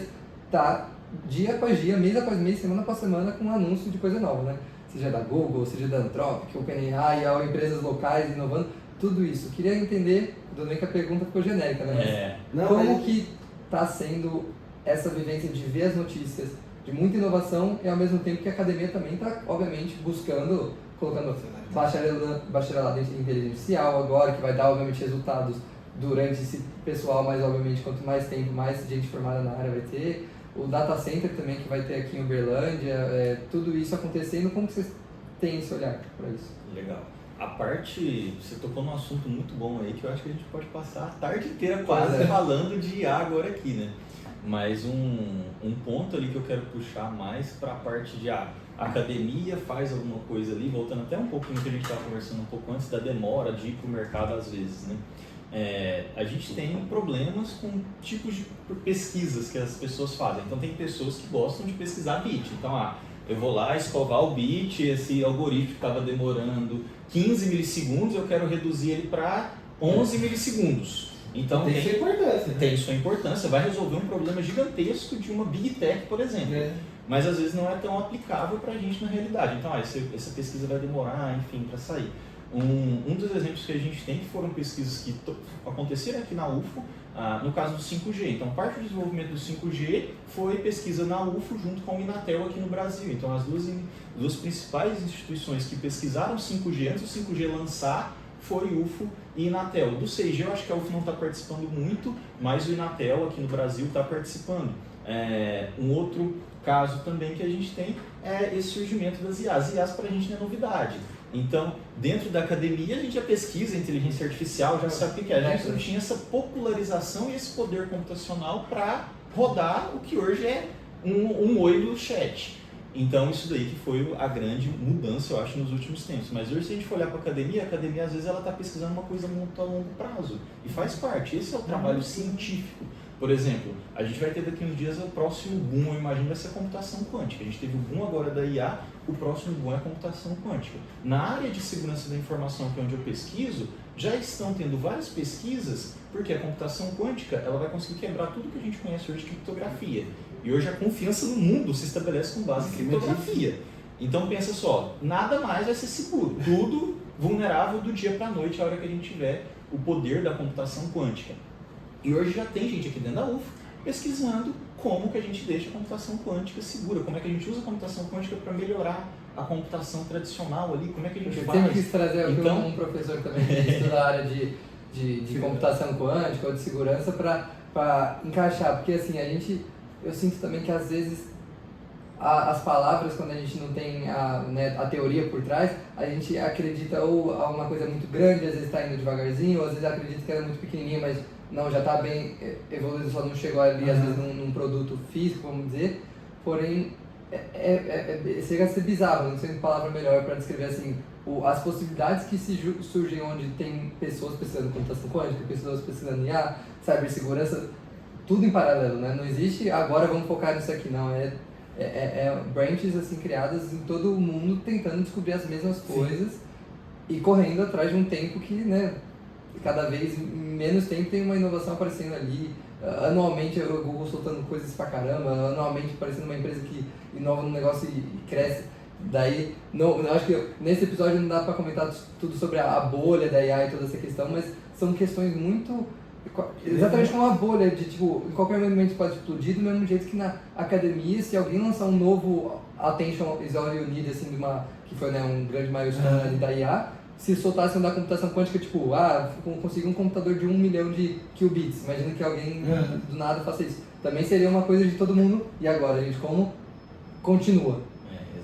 tá dia após dia, mês após mês, semana após semana com um anúncio de coisa nova, né? Seja da Google, seja da Anthropic, OpenAI, ou empresas locais inovando, tudo isso. Queria entender, tudo bem que a pergunta ficou genérica, né? Mas como que está sendo essa vivência de ver as notícias de muita inovação e ao mesmo tempo que a academia também está, obviamente, buscando, colocando bacharelado em inteligência artificial agora, que vai dar, obviamente, resultados durante esse pessoal, mas, obviamente, quanto mais tempo, mais gente formada na área vai ter. O data center também que vai ter aqui em Uberlândia, tudo isso acontecendo, como que vocês têm esse olhar para isso? Legal. A parte, você tocou num assunto muito bom aí, que eu acho que a gente pode passar a tarde inteira quase falando de IA agora aqui, né? Mas um ponto ali que eu quero puxar mais para a parte de a academia faz alguma coisa ali, voltando até um pouquinho que a gente estava conversando um pouco antes da demora de ir para o mercado às vezes, né? a gente tem problemas com tipos de pesquisas que as pessoas fazem. Então tem pessoas que gostam de pesquisar bit. Então, eu vou lá escovar o bit, esse algoritmo que estava demorando 15 milissegundos, eu quero reduzir ele para 11 milissegundos. Então tem sua importância. Né? Tem sua importância, vai resolver um problema gigantesco de uma Big Tech, por exemplo. Mas às vezes não é tão aplicável para a gente na realidade. Então, essa pesquisa vai demorar, enfim, para sair. Um dos exemplos que a gente tem que foram pesquisas que aconteceram aqui na UFO, no caso do 5G. Então, parte do desenvolvimento do 5G foi pesquisa na UFO junto com o Inatel aqui no Brasil. Então, as duas principais instituições que pesquisaram 5G antes do 5G lançar foi UFO e Inatel. Do 6G eu acho que a UFO não está participando muito, mas o Inatel aqui no Brasil está participando. Um outro caso também que a gente tem é esse surgimento das IAs. IAs para a gente não é novidade. Então, dentro da academia, a gente já pesquisa inteligência artificial, já sabe o que é. A gente não tinha essa popularização e esse poder computacional para rodar o que hoje é um oi do chat. Então, isso daí que foi a grande mudança, eu acho, nos últimos tempos. Mas hoje, se a gente for olhar para a academia às vezes, ela está pesquisando uma coisa muito a longo prazo. E faz parte. Esse é o trabalho científico. Por exemplo, a gente vai ter daqui uns dias o próximo boom, eu imagino, vai ser a computação quântica. A gente teve o boom agora da IA, o próximo boom é a computação quântica. Na área de segurança da informação, que é onde eu pesquiso, já estão tendo várias pesquisas, porque a computação quântica ela vai conseguir quebrar tudo que a gente conhece hoje de criptografia. E hoje a confiança no mundo se estabelece com base em criptografia. Então pensa só, nada mais vai ser seguro. Tudo vulnerável do dia para a noite, a hora que a gente tiver o poder da computação quântica. E hoje já tem gente aqui dentro da UFO pesquisando como que a gente deixa a computação quântica segura, como é que a gente usa a computação quântica para melhorar a computação tradicional ali, como é que a gente faz. Eu sempre quis trazer um professor também que estuda a área de computação quântica ou de segurança para encaixar, porque assim, eu sinto também que às vezes as palavras, quando a gente não tem a teoria por trás, a gente acredita ou a uma coisa muito grande, às vezes está indo devagarzinho, ou às vezes acredita que era muito pequenininha, mas não, já está bem evoluído, só não chegou ali, às vezes, num produto físico, vamos dizer. Porém, chega a ser bizarro, não sei uma palavra melhor para descrever assim, as possibilidades que surgem onde tem pessoas pesquisando computação quântica, pessoas pesquisando IA, cibersegurança, tudo em paralelo, né? Não existe, agora vamos focar nisso aqui, não. Branches assim, criadas em todo o mundo tentando descobrir as mesmas coisas e correndo atrás de um tempo que, né, cada vez menos tempo tem uma inovação aparecendo ali. Anualmente o Google soltando coisas pra caramba, anualmente aparecendo uma empresa que inova no negócio e cresce. Daí, eu acho que nesse episódio não dá pra comentar tudo sobre a bolha da IA e toda essa questão, mas são questões muito... Exatamente como a bolha, de tipo, em qualquer momento pode explodir, do mesmo jeito que na academia, se alguém lançar um novo Attention is all you need, assim, que foi, né, um grande milestone da IA, se soltassem da computação quântica, tipo, conseguir um computador de 1 milhão de qubits, imagina que alguém do nada faça isso. Também seria uma coisa de todo mundo, e agora, gente, como continua?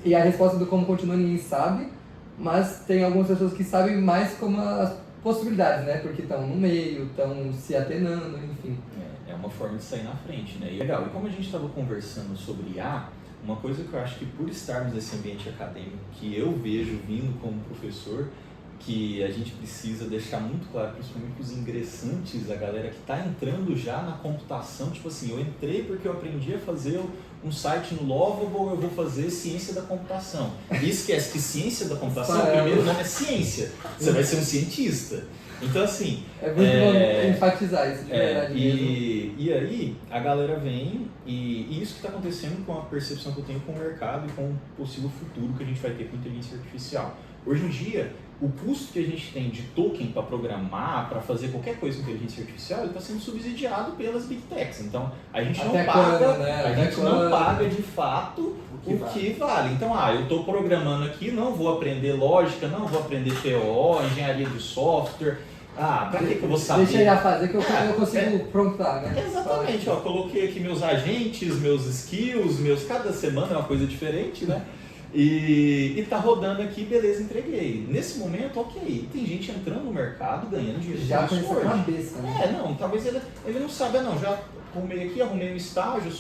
E a resposta do como continua ninguém sabe, mas tem algumas pessoas que sabem mais como as possibilidades, né? Porque estão no meio, estão se atenando, enfim. É uma forma de sair na frente, né? E legal, e como a gente estava conversando sobre IA, uma coisa que eu acho que por estarmos nesse ambiente acadêmico, que eu vejo vindo como professor, que a gente precisa deixar muito claro, principalmente para os ingressantes, a galera que está entrando já na computação, tipo assim, eu entrei porque eu aprendi a fazer um site no Lovable, eu vou fazer ciência da computação. E esquece que ciência da computação, o primeiro nome é ciência, você vai ser um cientista. Então assim... É muito bom enfatizar isso de verdade mesmo. E aí a galera vem e isso que está acontecendo com a percepção que eu tenho com o mercado e com o possível futuro que a gente vai ter com inteligência artificial. Hoje em dia, o custo que a gente tem de token para programar, para fazer qualquer coisa com inteligência artificial, ele está sendo subsidiado pelas Big Techs. Então, a gente não paga, a gente não paga de fato o que vale. Então, eu estou programando aqui, não vou aprender lógica, não vou aprender TO, engenharia de software. Pra que eu vou saber? Deixa eu já fazer que eu consigo promptar, né? Exatamente, coloquei aqui meus agentes, meus skills, cada semana é uma coisa diferente, né? E tá rodando aqui, beleza, entreguei. Nesse momento, ok, tem gente entrando no mercado, ganhando dinheiro. Já com essa cabeça, né? Talvez ele não saiba, já arrumei aqui, arrumei um estágio,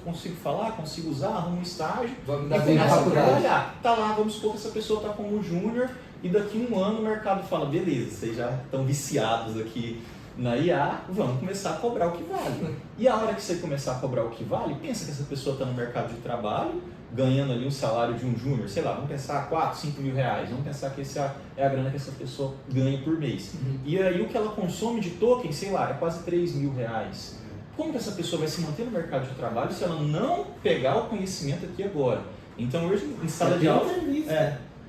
consigo falar, consigo usar, arrumo um estágio. Vamos e dar bem na começa a faculdade. trabalhar. Tá lá, vamos supor que essa pessoa tá como júnior e daqui 1 ano o mercado fala, beleza, vocês já estão viciados aqui na IA, vamos começar a cobrar o que vale. E a hora que você começar a cobrar o que vale, pensa que essa pessoa está no mercado de trabalho, ganhando ali um salário de um júnior, sei lá, vamos pensar 4, 5 mil reais, vamos pensar que essa é a grana que essa pessoa ganha por mês. E aí o que ela consome de token, sei lá, é quase 3 mil reais. Como que essa pessoa vai se manter no mercado de trabalho se ela não pegar o conhecimento aqui agora? Então hoje, em sala de aula...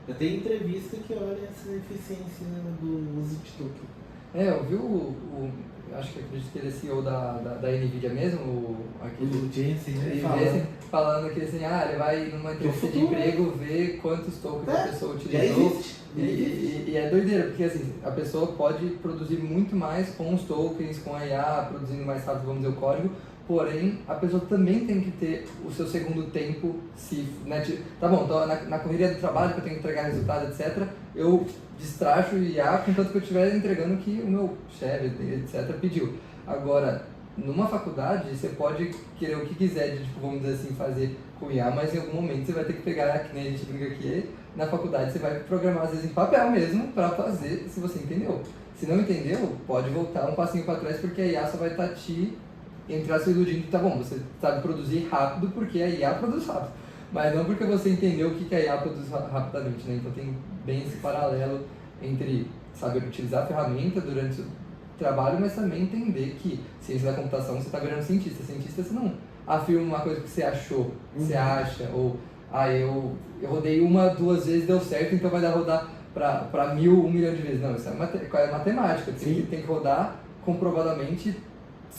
Eu tenho entrevista que olha essa eficiência do uso de token. Eu vi acho que acredito que ele é CEO da NVIDIA mesmo, O Jensen, falando que assim, ele vai numa entrevista de emprego ver quantos tokens a pessoa utilizou. E é doideira, porque assim, a pessoa pode produzir muito mais com os tokens, com a IA, produzindo mais rápido, vamos dizer, o código, porém a pessoa também tem que ter o seu segundo tempo, tá bom, então na correria do trabalho que eu tenho que entregar resultado, etc., eu destracho o IA contanto que eu estiver entregando o que o meu chefe, etc., pediu. Agora, numa faculdade, você pode querer o que quiser de, vamos dizer assim, fazer com IA, mas em algum momento você vai ter que pegar, que nem a gente brinca aqui, na faculdade você vai programar às vezes em papel mesmo para fazer, se você entendeu. Se não entendeu, pode voltar um passinho para trás, porque a IA só vai estar te entrar se iludindo, tá bom, você sabe produzir rápido porque a IA produz rápido, mas não porque você entendeu o que a IA produz rapidamente, né? Então tem bem esse paralelo entre saber utilizar a ferramenta durante o trabalho, mas também entender que ciência da computação você está virando cientista. Cientista você não afirma uma coisa que você achou, você acha, ou eu rodei 1, 2 vezes, deu certo, então vai dar rodar para 1 milhão de vezes. Não, isso é matemática, tem que rodar comprovadamente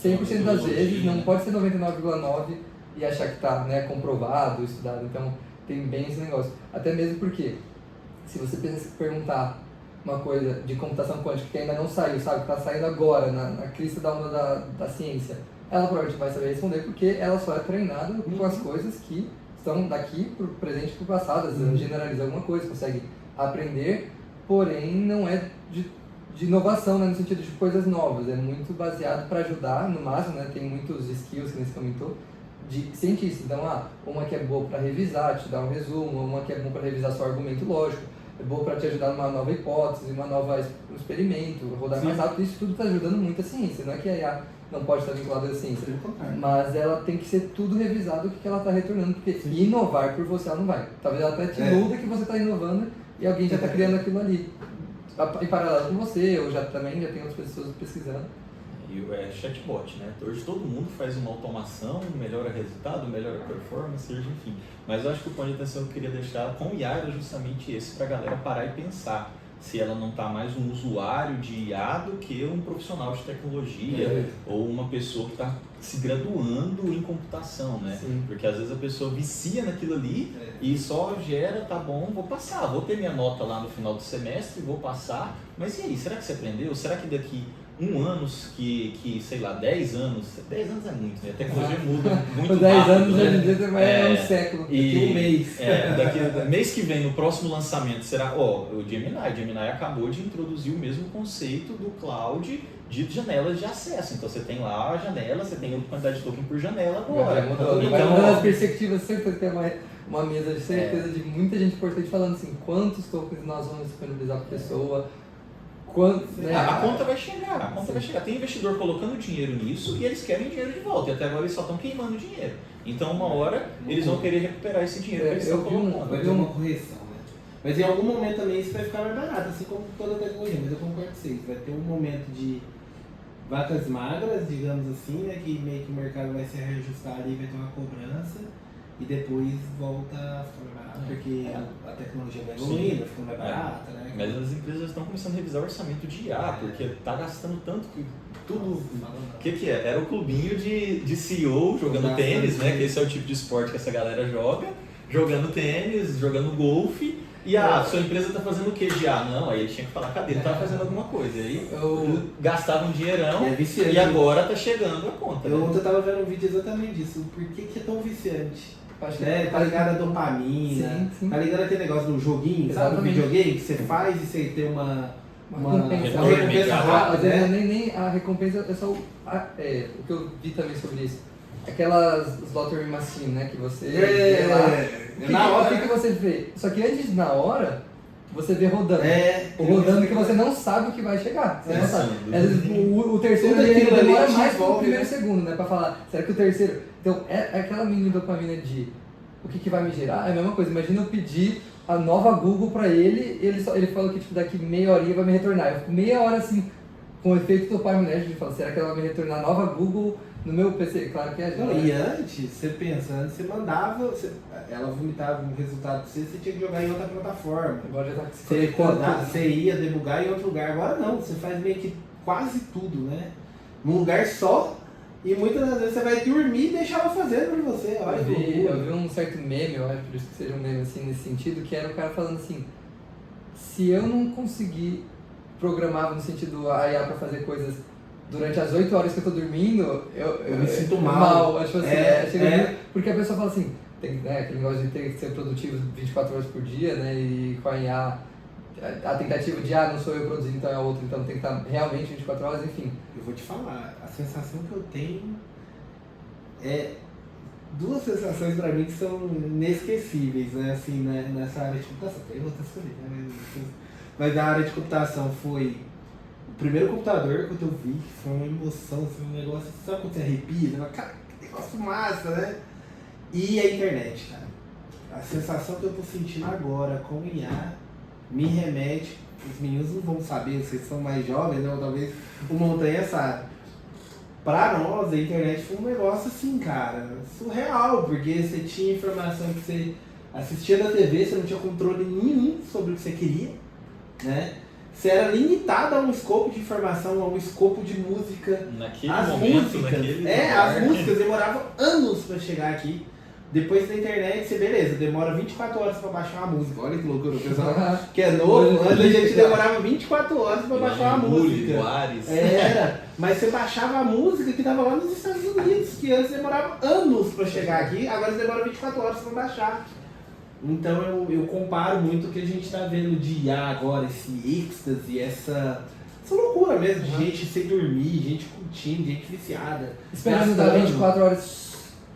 100% das vezes, não pode ser 99,9% e achar que está, né, comprovado, estudado. Então tem bem esse negócio. Até mesmo porque, se você perguntar uma coisa de computação quântica que ainda não saiu, sabe, que está saindo agora, na crista da onda da ciência, ela provavelmente vai saber responder porque ela só é treinada com as coisas que estão daqui para o presente e para o passado. Às vezes generaliza alguma coisa, consegue aprender, porém não é de inovação, né, no sentido de coisas novas, é muito baseado para ajudar, no máximo, né, tem muitos skills que você comentou, de cientista. Então, uma que é boa para revisar, te dar um resumo, uma que é boa para revisar seu argumento lógico, é boa para te ajudar numa nova hipótese, um experimento, rodar mais rápido. Isso tudo está ajudando muito a ciência. Não é que a IA não pode estar vinculada à ciência, mas ela tem que ser tudo revisado o que ela está retornando, porque inovar por você ela não vai. Talvez ela até te iluda que você está inovando e alguém já está criando aquilo ali em paralelo com você, ou já tem outras pessoas pesquisando. E é chatbot, né? Hoje todo mundo faz uma automação, melhora resultado, melhora performance, enfim. Mas eu acho que o ponto de atenção que eu queria deixar com o IA era justamente esse, para a galera parar e pensar se ela não está mais um usuário de IA do que um profissional de tecnologia ou uma pessoa que está se graduando em computação, né? Porque às vezes a pessoa vicia naquilo ali e só gera, tá bom, vou passar, vou ter minha nota lá no final do semestre, vou passar, mas e aí, será que você aprendeu? Será que daqui 1 ano, sei lá, 10 anos é muito, né? A tecnologia muda muito 10 rápido, anos, né? hoje em dia você vai um século, daqui um mês. Daqui mês que vem, no próximo lançamento, será, o Gemini acabou de introduzir o mesmo conceito do cloud de janelas de acesso. Então você tem lá a janela, você tem a quantidade de token por janela agora. Então, as perspectivas, certeza que é uma mesa de certeza de muita gente importante falando assim, quantos tokens nós vamos disponibilizar para a pessoa. A conta vai chegar, Tem investidor colocando dinheiro nisso e eles querem dinheiro de volta. E até agora eles só estão queimando dinheiro. Então, uma hora, eles vão querer recuperar esse dinheiro que eles estão colocando. Vai ter uma correção, né? Mas em algum momento também isso vai ficar mais barato, assim como toda tecnologia. Mas eu concordo com vocês. Vai ter um momento de vacas magras, digamos assim, né? Que meio que o mercado vai se reajustar ali, vai ter uma cobrança. E depois volta a ficar mais barato, porque a tecnologia vai evoluindo, vai ficando mais barata, né? Mas as empresas estão começando a revisar o orçamento de IA, porque está gastando tanto que tudo... O que é? Era o clubinho de CEO jogando tênis, né? Que esse é o tipo de esporte que essa galera joga, jogando tênis, jogando golfe. E sua empresa está fazendo o que de IA? Não, aí ele tinha que falar, cadê? Ele estava fazendo alguma coisa. Aí gastava um dinheirão e agora está chegando a conta. Ontem eu estava vendo um vídeo exatamente disso. Por que é tão viciante? Né? Tá ligado a dopamina, tá ligado aquele negócio do joguinho, sabe? Do videogame que você faz e você tem uma recompensa rápida. Às vezes nem a recompensa é só o que eu vi também sobre isso. Aquelas lottery machine, né? Que você na hora, o que você vê? Só que antes, na hora, você vê rodando. O rodando que você não sabe o que vai chegar. Você não sabe. Às vezes, o terceiro ele demora mais que o primeiro segundo, né? Pra falar, será que o terceiro... Então, é aquela mini dopamina de o que vai me gerar? É a mesma coisa. Imagina eu pedir a nova Google pra ele falou que tipo, daqui meia horinha vai me retornar. Eu fico meia hora assim, com o efeito dopaminético de falar, será que ela vai me retornar a nova Google no meu PC? Claro que é. Não, e antes, você pensa, antes você mandava, ela vomitava um resultado pra você tinha que jogar em outra plataforma. Agora já tá você ia debugar em outro lugar. Agora não, você faz meio que quase tudo, né? Num lugar só, e muitas das vezes você vai dormir e deixar ela fazendo pra você. Olha eu vi um certo meme, eu acho, por isso que seja um meme assim nesse sentido, que era o cara falando assim, se eu não conseguir programar no sentido a IA pra fazer coisas durante as 8 horas que eu tô dormindo, eu me sinto mal. Acho assim, porque a pessoa fala assim, tem, né, aquele negócio de ter que ser produtivo 24 horas por dia, né, e com a IA, a tentativa de, não sou eu produzindo, então é outro, então tem que estar realmente 24 horas, enfim. Eu vou te falar, a sensação que eu tenho é duas sensações pra mim que são inesquecíveis, né, assim, né, nessa área de computação. Tem outras também, né, mas na área de computação foi o primeiro computador que eu vi, foi uma emoção, foi um negócio, sabe quando você arrepia? Né? Cara, que negócio massa, né? E a internet, cara. A sensação que eu tô sentindo agora com o IA me remete, os meninos não vão saber, vocês são mais jovens, né? Ou talvez o Montanha sabe. Pra nós, a internet foi um negócio assim, cara, surreal, porque você tinha informação que você assistia na TV, você não tinha controle nenhum sobre o que você queria, né? Você era limitado a um escopo de informação, a um escopo de música. Naquele momento, as músicas demoravam anos pra chegar aqui. Depois da internet, você, beleza, demora 24 horas pra baixar uma música. Olha que loucura, o pessoal que é novo, antes a gente demorava 24 horas pra baixar uma música. Mas você baixava a música que tava lá nos Estados Unidos, que antes demorava anos pra chegar aqui, agora demora 24 horas pra baixar. Então eu comparo muito o que a gente está vendo de IA agora, esse êxtase, essa loucura mesmo, de gente sem dormir, gente curtindo, gente viciada. Esperando dar 24 horas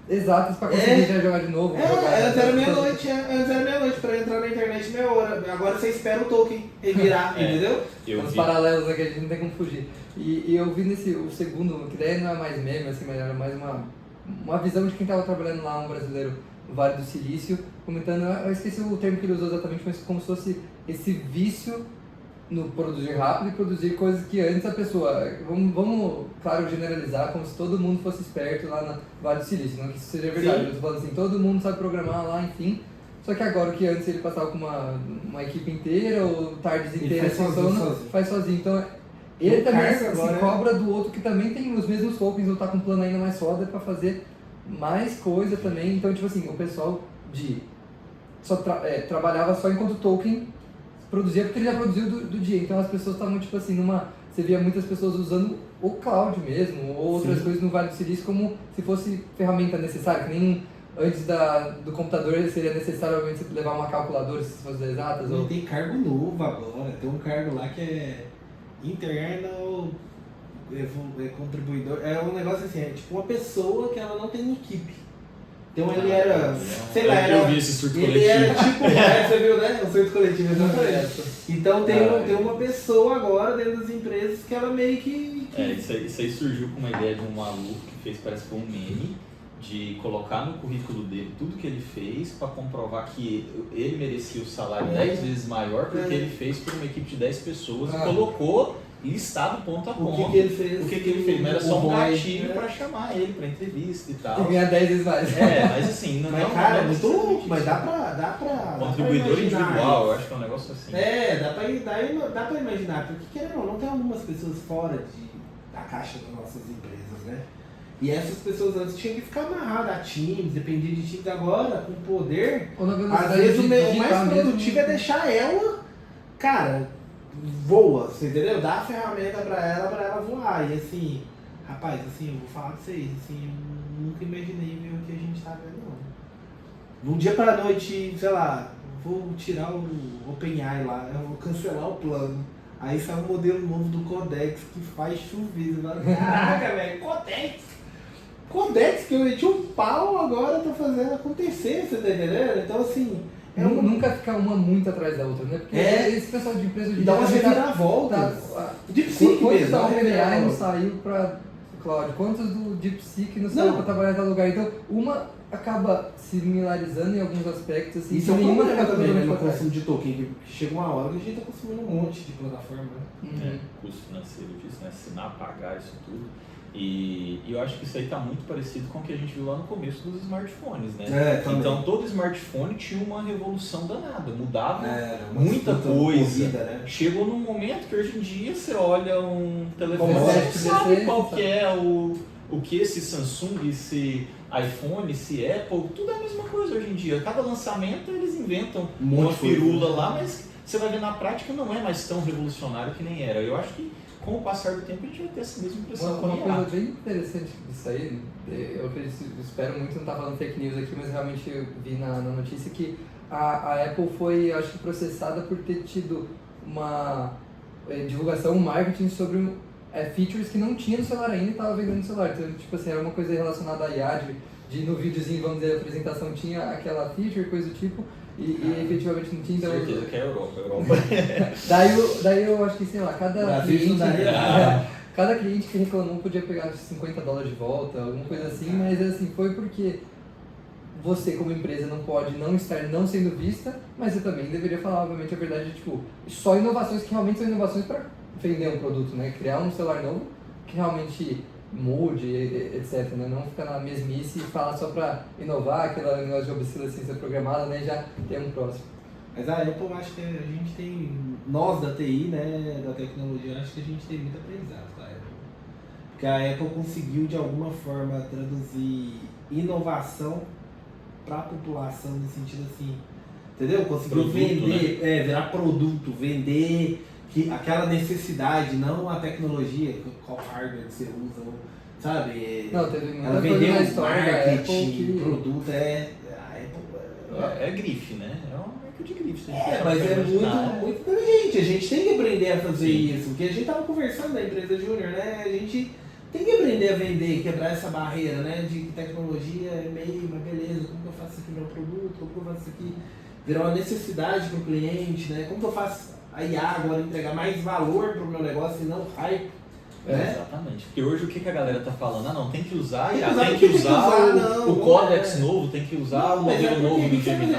exatas para conseguir já jogar de novo. Antes era meia-noite para entrar na internet meia hora. Agora você espera o token virar, entendeu? Os paralelos aqui a gente não tem como fugir. E eu vi o segundo, que daí não é mais meme, assim, mas era mais uma visão de quem estava trabalhando lá, um brasileiro no Vale do Silício, comentando, eu esqueci o termo que ele usou exatamente, mas como se fosse esse vício no produzir rápido e produzir coisas que antes a pessoa, vamos claro, generalizar, como se todo mundo fosse esperto lá no Vale do Silício, não que isso seja verdade, eu tô falando assim, todo mundo sabe programar lá, enfim, só que agora o que antes ele passava com uma equipe inteira, ou tardes inteiras, faz sozinho, então ele também se cobra do outro que também tem os mesmos tokens, ou tá com um plano ainda mais foda para fazer mais coisa também, então tipo assim, o pessoal trabalhava só enquanto o token produzia, porque ele já produziu do dia, então as pessoas estavam tipo assim, você via muitas pessoas usando o cloud mesmo, ou outras coisas no Vale do Silício como se fosse ferramenta necessária, que nem antes do computador seria necessário obviamente você levar uma calculadora se fosse exatas. Ou... Tem cargo novo agora, tem um cargo lá que é internal contribuidor, é um negócio assim, é tipo uma pessoa que ela não tem equipe. Então ele era, sei lá, eu vi esse surto coletivo. Ele era tipo, você viu, né? O surto coletivo, exatamente. Então tem uma pessoa agora dentro das empresas que ela meio que... Isso aí surgiu com uma ideia de um maluco que fez, parece que foi um meme, de colocar no currículo dele tudo que ele fez para comprovar que ele merecia o salário 10 vezes maior porque ele fez por uma equipe de 10 pessoas e colocou listado ponto a ponto. O que ele fez? O que ele fez? Mas era só um gatilho para chamar ele para entrevista e tal. E ganhar 10 vezes mais. Mas assim, não mas, cara, muito louco, mas dá pra contribuidor individual, eu acho que é um negócio assim. Dá pra imaginar, porque querendo ou não, tem algumas pessoas fora da caixa das nossas empresas, né? E essas pessoas antes tinham que ficar amarradas a times, dependia de times. Agora, com poder, às vezes o mais produtivo é deixar ela, cara, voa, você entendeu? Dá a ferramenta pra ela voar. E assim, rapaz, assim, eu vou falar pra vocês, assim, eu nunca imaginei ver o que a gente tá vendo, não. Num dia pra noite, sei lá, vou tirar o OpenAI lá, eu vou cancelar o plano. Aí sai um modelo novo do Codex que faz chover. Caraca, velho, Codex que eu meti um pau agora tá fazendo acontecer, você tá entendendo? Então assim, nunca ficar uma muito atrás da outra, né? Porque esse pessoal de empresa de dá uma reviravolta. DeepSeek quantos mesmo. da OpenAI não saiu para cloud? Quantos do DeepSeek não saiu para trabalhar em tal lugar? Então, uma acaba se similarizando em alguns aspectos. Assim, isso é um problema também, né, no atrás. consumo de token, que chega uma hora que a gente está consumindo um monte de plataforma. Né? Custo financeiro disso, né? Assinar, pagar isso tudo. E eu acho que isso aí está muito parecido com o que a gente viu lá no começo dos smartphones, né? Então todo smartphone tinha uma revolução danada, mudava muita coisa. Né? Chegou num momento que hoje em dia você olha um telefone, você sabe qual que é o que esse Samsung, esse iPhone, esse Apple, tudo é a mesma coisa hoje em dia. Cada lançamento eles inventam uma firula lá, mas você vai ver na prática não é mais tão revolucionário que nem era. Eu acho que com o passar do tempo a gente vai ter essa mesma impressão. Uma coisa bem interessante disso aí, eu espero muito não estar falando fake news aqui, mas realmente eu vi na notícia que a Apple foi, acho que, processada por ter tido uma divulgação, um marketing sobre features que não tinha no celular ainda e estava vendendo no celular. Então, tipo assim, era uma coisa relacionada à IA, de no videozinho, vamos dizer, a apresentação tinha aquela feature, coisa do tipo, e efetivamente não tinha. Então, certeza que é a Europa. daí eu acho que, sei lá, cada cliente que reclamou podia pegar $50 de volta, alguma coisa assim, mas assim, foi porque você como empresa não pode não estar não sendo vista, mas você também deveria falar, obviamente, a verdade de, tipo, só inovações que realmente são inovações para vender um produto, né? Criar um celular novo que realmente mude, etc, né? Não ficar na mesmice e falar só para inovar, aquela negócio de obsolescência programada, né? Já tem um próximo. Mas a Apple, acho que a gente tem, nós da TI, né, da tecnologia, acho que a gente tem muito aprendizado com a Apple. Porque a Apple conseguiu, de alguma forma, traduzir inovação para a população, no sentido assim, entendeu? Conseguiu produto, vender, né? Virar produto, vender aquela necessidade, não a tecnologia, qual hardware que você usa, sabe? Não, teve muita ela coisa vendeu na história da marketing, Apple que... produto, a Apple... É grife, né? É uma marca de grife. Mas é muito inteligente, a gente tem que aprender a fazer isso, porque a gente tava conversando na empresa Júnior, né? A gente tem que aprender a vender, quebrar essa barreira, né? De tecnologia é meio, mas beleza, como que eu faço isso aqui virar um produto, como que eu faço isso aqui virar uma necessidade para o cliente, né? Como que eu faço a IA agora entregar mais valor para o meu negócio e não hype, né? Exatamente, porque hoje o que a galera tá falando? Não, tem que usar Tem IA, que usar o Codex novo, tem que usar o modelo novo do Gemini.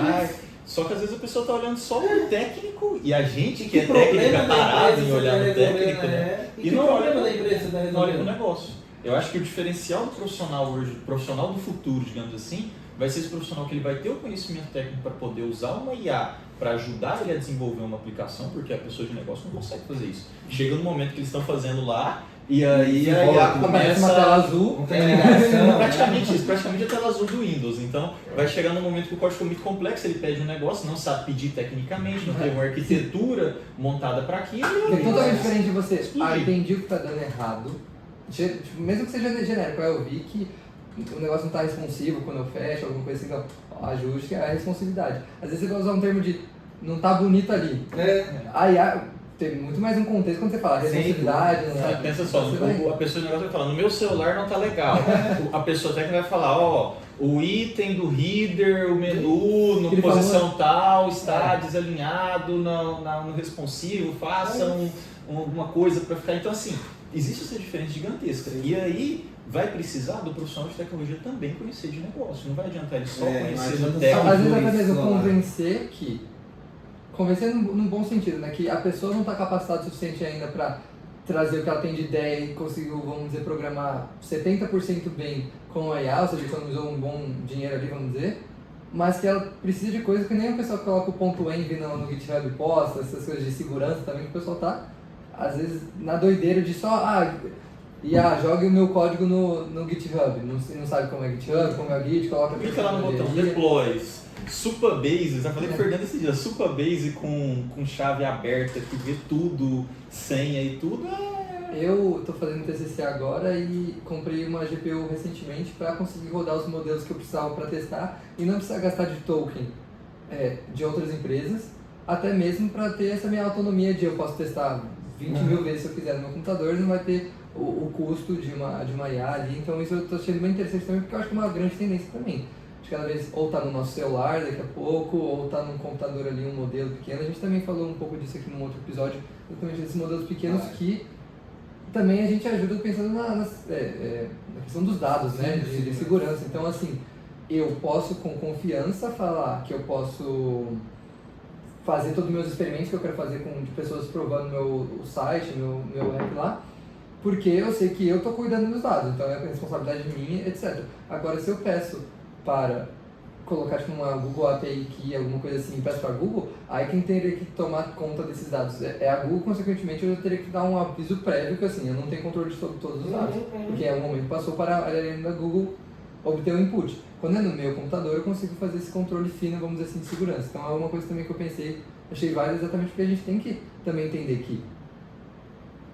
Só que às vezes a pessoa tá olhando só o técnico e a gente que é técnica parado em olhar no técnico, né? E não olha o negócio. Eu acho que o diferencial do profissional hoje, o profissional do futuro, digamos assim, vai ser esse profissional que ele vai ter o conhecimento técnico para poder usar uma IA para ajudar ele a desenvolver uma aplicação, porque a pessoa de negócio não consegue fazer isso. Chega no momento que eles estão fazendo lá, e aí a IA começa uma tela azul, praticamente isso, praticamente a tela azul do Windows. Então vai chegar num momento que o código é muito complexo, ele pede um negócio, não sabe pedir tecnicamente, não tem uma arquitetura montada para aquilo. É totalmente diferente de você. Entendi o que está dando errado. Mesmo que seja genérico, eu vi que o negócio não está responsivo quando eu fecho, alguma coisa assim, então ajuste a responsividade. Às vezes você vai usar um termo de não está bonito ali. Aí tem muito mais um contexto quando você fala responsividade. Não sabe? Pensa só, a pessoa de negócio vai falar, no meu celular não está legal. A pessoa técnica vai falar, o item do header, o menu, na posição tal, está desalinhado no responsivo, faça uma coisa para ficar. Então assim, existe essa diferença gigantesca. E aí vai precisar do profissional de tecnologia também conhecer de negócio. Não vai adiantar ele só conhecer do técnico. Às vezes até mesmo convencer num bom sentido, né? Que a pessoa não está capacitada o suficiente ainda para trazer o que ela tem de ideia e conseguiu, vamos dizer, programar 70% bem com a IA, ou seja, economizou um bom dinheiro ali, vamos dizer, mas que ela precisa de coisas que nem o pessoal que coloca o ponto .env no GitHub e posta, essas coisas de segurança também, que o pessoal tá, às vezes, na doideira de só, jogue o meu código no GitHub, não sabe como é GitHub, como é o Git, coloca... Clica lá no botão Deploys, Supabase, já falei com o Fernando esse dia, Supabase com chave aberta, que vê tudo, senha e tudo, Eu tô fazendo TCC agora e comprei uma GPU recentemente para conseguir rodar os modelos que eu precisava para testar e não precisar gastar de token de outras empresas, até mesmo para ter essa minha autonomia de eu posso testar 20 mil vezes se eu quiser no meu computador, não vai ter o custo de uma IA ali, então isso eu tô achando bem interessante também, porque eu acho que é uma grande tendência também. Acho cada vez ou está no nosso celular daqui a pouco, ou está num computador ali, um modelo pequeno. A gente também falou um pouco disso aqui num outro episódio, exatamente desses modelos pequenos que também a gente ajuda pensando na questão dos dados, né, de segurança. Então, assim, eu posso com confiança falar que eu posso fazer todos os meus experimentos que eu quero fazer de pessoas provando o site, meu app lá, porque eu sei que eu estou cuidando dos meus dados, então é responsabilidade minha, etc. Agora, se eu peço para colocar tipo uma Google API Key, alguma coisa assim, e peço para a Google, aí quem teria que tomar conta desses dados é a Google, consequentemente eu teria que dar um aviso prévio que assim, eu não tenho controle sobre todos os dados, porque em algum momento passou para a área da Google obter o input. Quando é no meu computador, eu consigo fazer esse controle fino, vamos dizer assim, de segurança. Então é uma coisa também que eu pensei, achei válido exatamente porque a gente tem que também entender que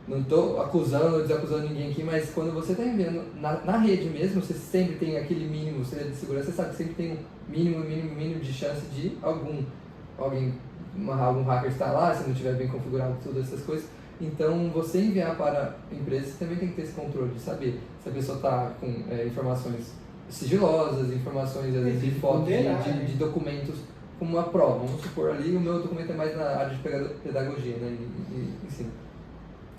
não estou acusando ou desacusando ninguém aqui, mas quando você está enviando na rede mesmo, você sempre tem aquele mínimo de segurança, você sabe que sempre tem um mínimo de chance de algum hacker estar lá, se não estiver bem configurado todas essas coisas. Então, você enviar para empresas, você também tem que ter esse controle de saber se a pessoa está com informações sigilosas, informações de fotos, de documentos, como uma prova. Vamos supor ali, o meu documento é mais na área de pedagogia, né, e ensino.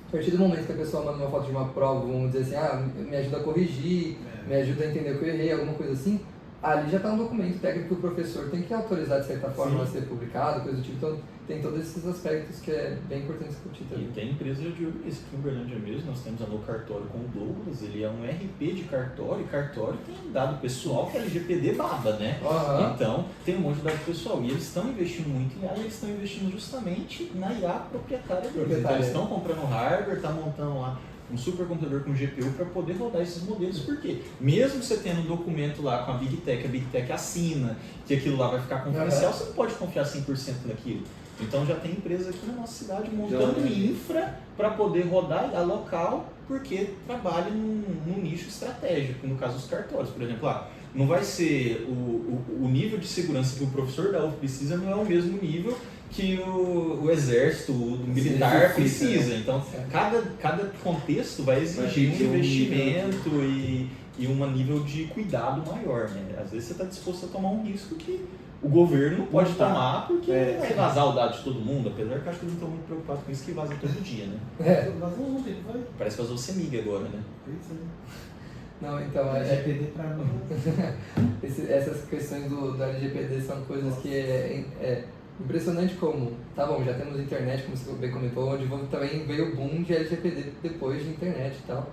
A partir do momento que a pessoa manda uma foto de uma prova, vamos dizer assim, me ajuda a corrigir, me ajuda a entender o que eu errei, alguma coisa assim, ali já está um documento técnico que o professor tem que autorizar de certa forma a ser publicado, coisa do tipo. Então, tem todos esses aspectos que é bem importante discutir também. E tem empresa de olho nisso, aqui em Uberlândia mesmo, nós temos a No Cartório com o Douglas, ele é um RP de cartório, e cartório tem dado pessoal que é LGPD baba, né? Uhum. Então, tem um monte de dado pessoal, e eles estão investindo muito em IA, e eles estão investindo justamente na IA proprietária deles. Então, eles estão comprando hardware, estão montando lá um supercomputador com GPU para poder rodar esses modelos, porque mesmo você tendo um documento lá com a Big Tech assina que aquilo lá vai ficar confidencial, você não pode confiar 100% naquilo. Então já tem empresa aqui na nossa cidade montando infra para poder rodar a local, porque trabalha num nicho estratégico, no caso dos cartórios, por exemplo. Não vai ser o nível de segurança que o professor da UF precisa, não é o mesmo nível que o exército, o militar precisa. Então, cada contexto vai exigir um investimento e um nível de cuidado maior, né? Às vezes você está disposto a tomar um risco que o governo não pode tomar, porque vai vazar o dado de todo mundo, apesar que eu acho que eles não estão muito preocupados com isso, que vaza todo dia, né? Vazou ontem, vai. Parece que vazou o CEMIG agora, né? Não, então LGPD pra mim. Essas questões do LGPD são coisas que é impressionante como, tá bom, já temos internet, como você bem comentou, onde também veio o boom de LGPD depois de internet e tal,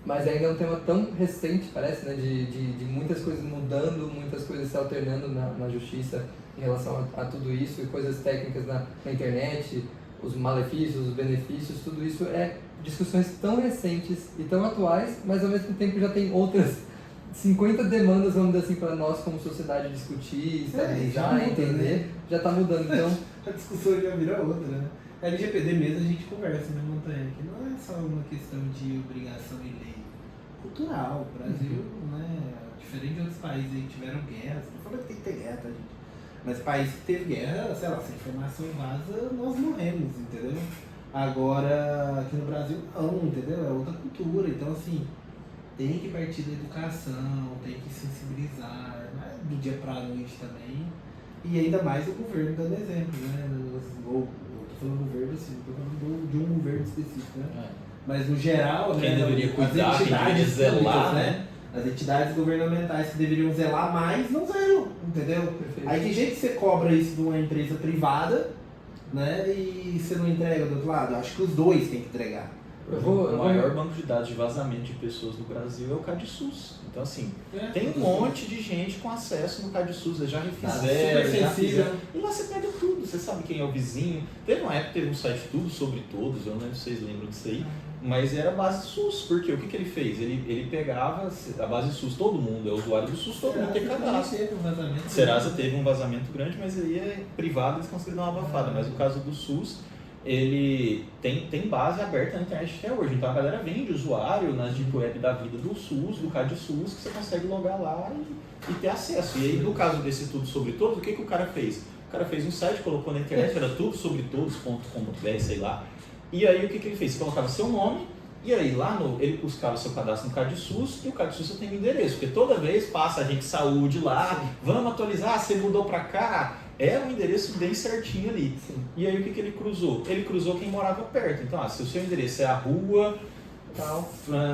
mas ainda é um tema tão recente, parece, né, de muitas coisas mudando, muitas coisas se alternando na justiça em relação a tudo isso, e coisas técnicas na internet, os malefícios, os benefícios, tudo isso é discussões tão recentes e tão atuais, mas ao mesmo tempo já tem outras 50 demandas, vamos dizer assim, para nós como sociedade discutir, estabilizar, entender, né? Já está mudando, então... A discussão já virou outra, né? A LGPD mesmo a gente conversa, né, Montanha? Que não é só uma questão de obrigação e lei cultural. O Brasil, né, diferente de outros países que tiveram guerras, não falando que tem que ter guerra, tá, gente? Mas país que teve guerra, sei lá, se a informação vaza, nós morremos, entendeu? Agora, aqui no Brasil, não, entendeu? É outra cultura, então assim... Tem que partir da educação, tem que sensibilizar, não é do dia para a noite também. E ainda mais o governo dando exemplo, né? Eu tô falando governo assim, tô falando de um governo específico, né? Mas no geral, quem né? Deveria cuidar, quem deveria zelar, né? As entidades governamentais que deveriam zelar mais, não zelam, entendeu? Perfeito. Aí tem jeito que você cobra isso de uma empresa privada, né? E você não entrega do outro lado. Eu acho que os dois têm que entregar. O maior banco de dados de vazamento de pessoas no Brasil é o CadSUS. Então, assim, tem um monte de gente com acesso no CadSUS, eles já refizeram, e lá você pega tudo, você sabe quem é o vizinho. Teve uma época que teve um site tudo sobre todos, eu não lembro se vocês lembram disso aí, mas era a base SUS, porque o que ele fez? Ele pegava a base SUS, todo mundo é usuário do SUS, todo mundo tem cadastro. Serasa teve um vazamento grande, mas aí é privado, eles conseguiram dar uma abafada, mas no caso do SUS, ele tem base aberta na internet até hoje, então a galera vende usuário nas deep web da vida do SUS, do CadSUS, que você consegue logar lá e ter acesso. E aí no caso desse tudo sobre todos, o que o cara fez? O cara fez um site, colocou na internet, era tudo sobre todos.com.br, sei lá, e aí o que ele fez? Você colocava seu nome, E aí lá ele buscava o seu cadastro no CadSUS e o CadSUS você tem o endereço, porque toda vez passa agente de saúde lá, vamos atualizar, você mudou para cá, é um endereço bem certinho ali. Sim. E aí o que ele cruzou? Ele cruzou quem morava perto. Então, se o seu endereço é a rua, tal,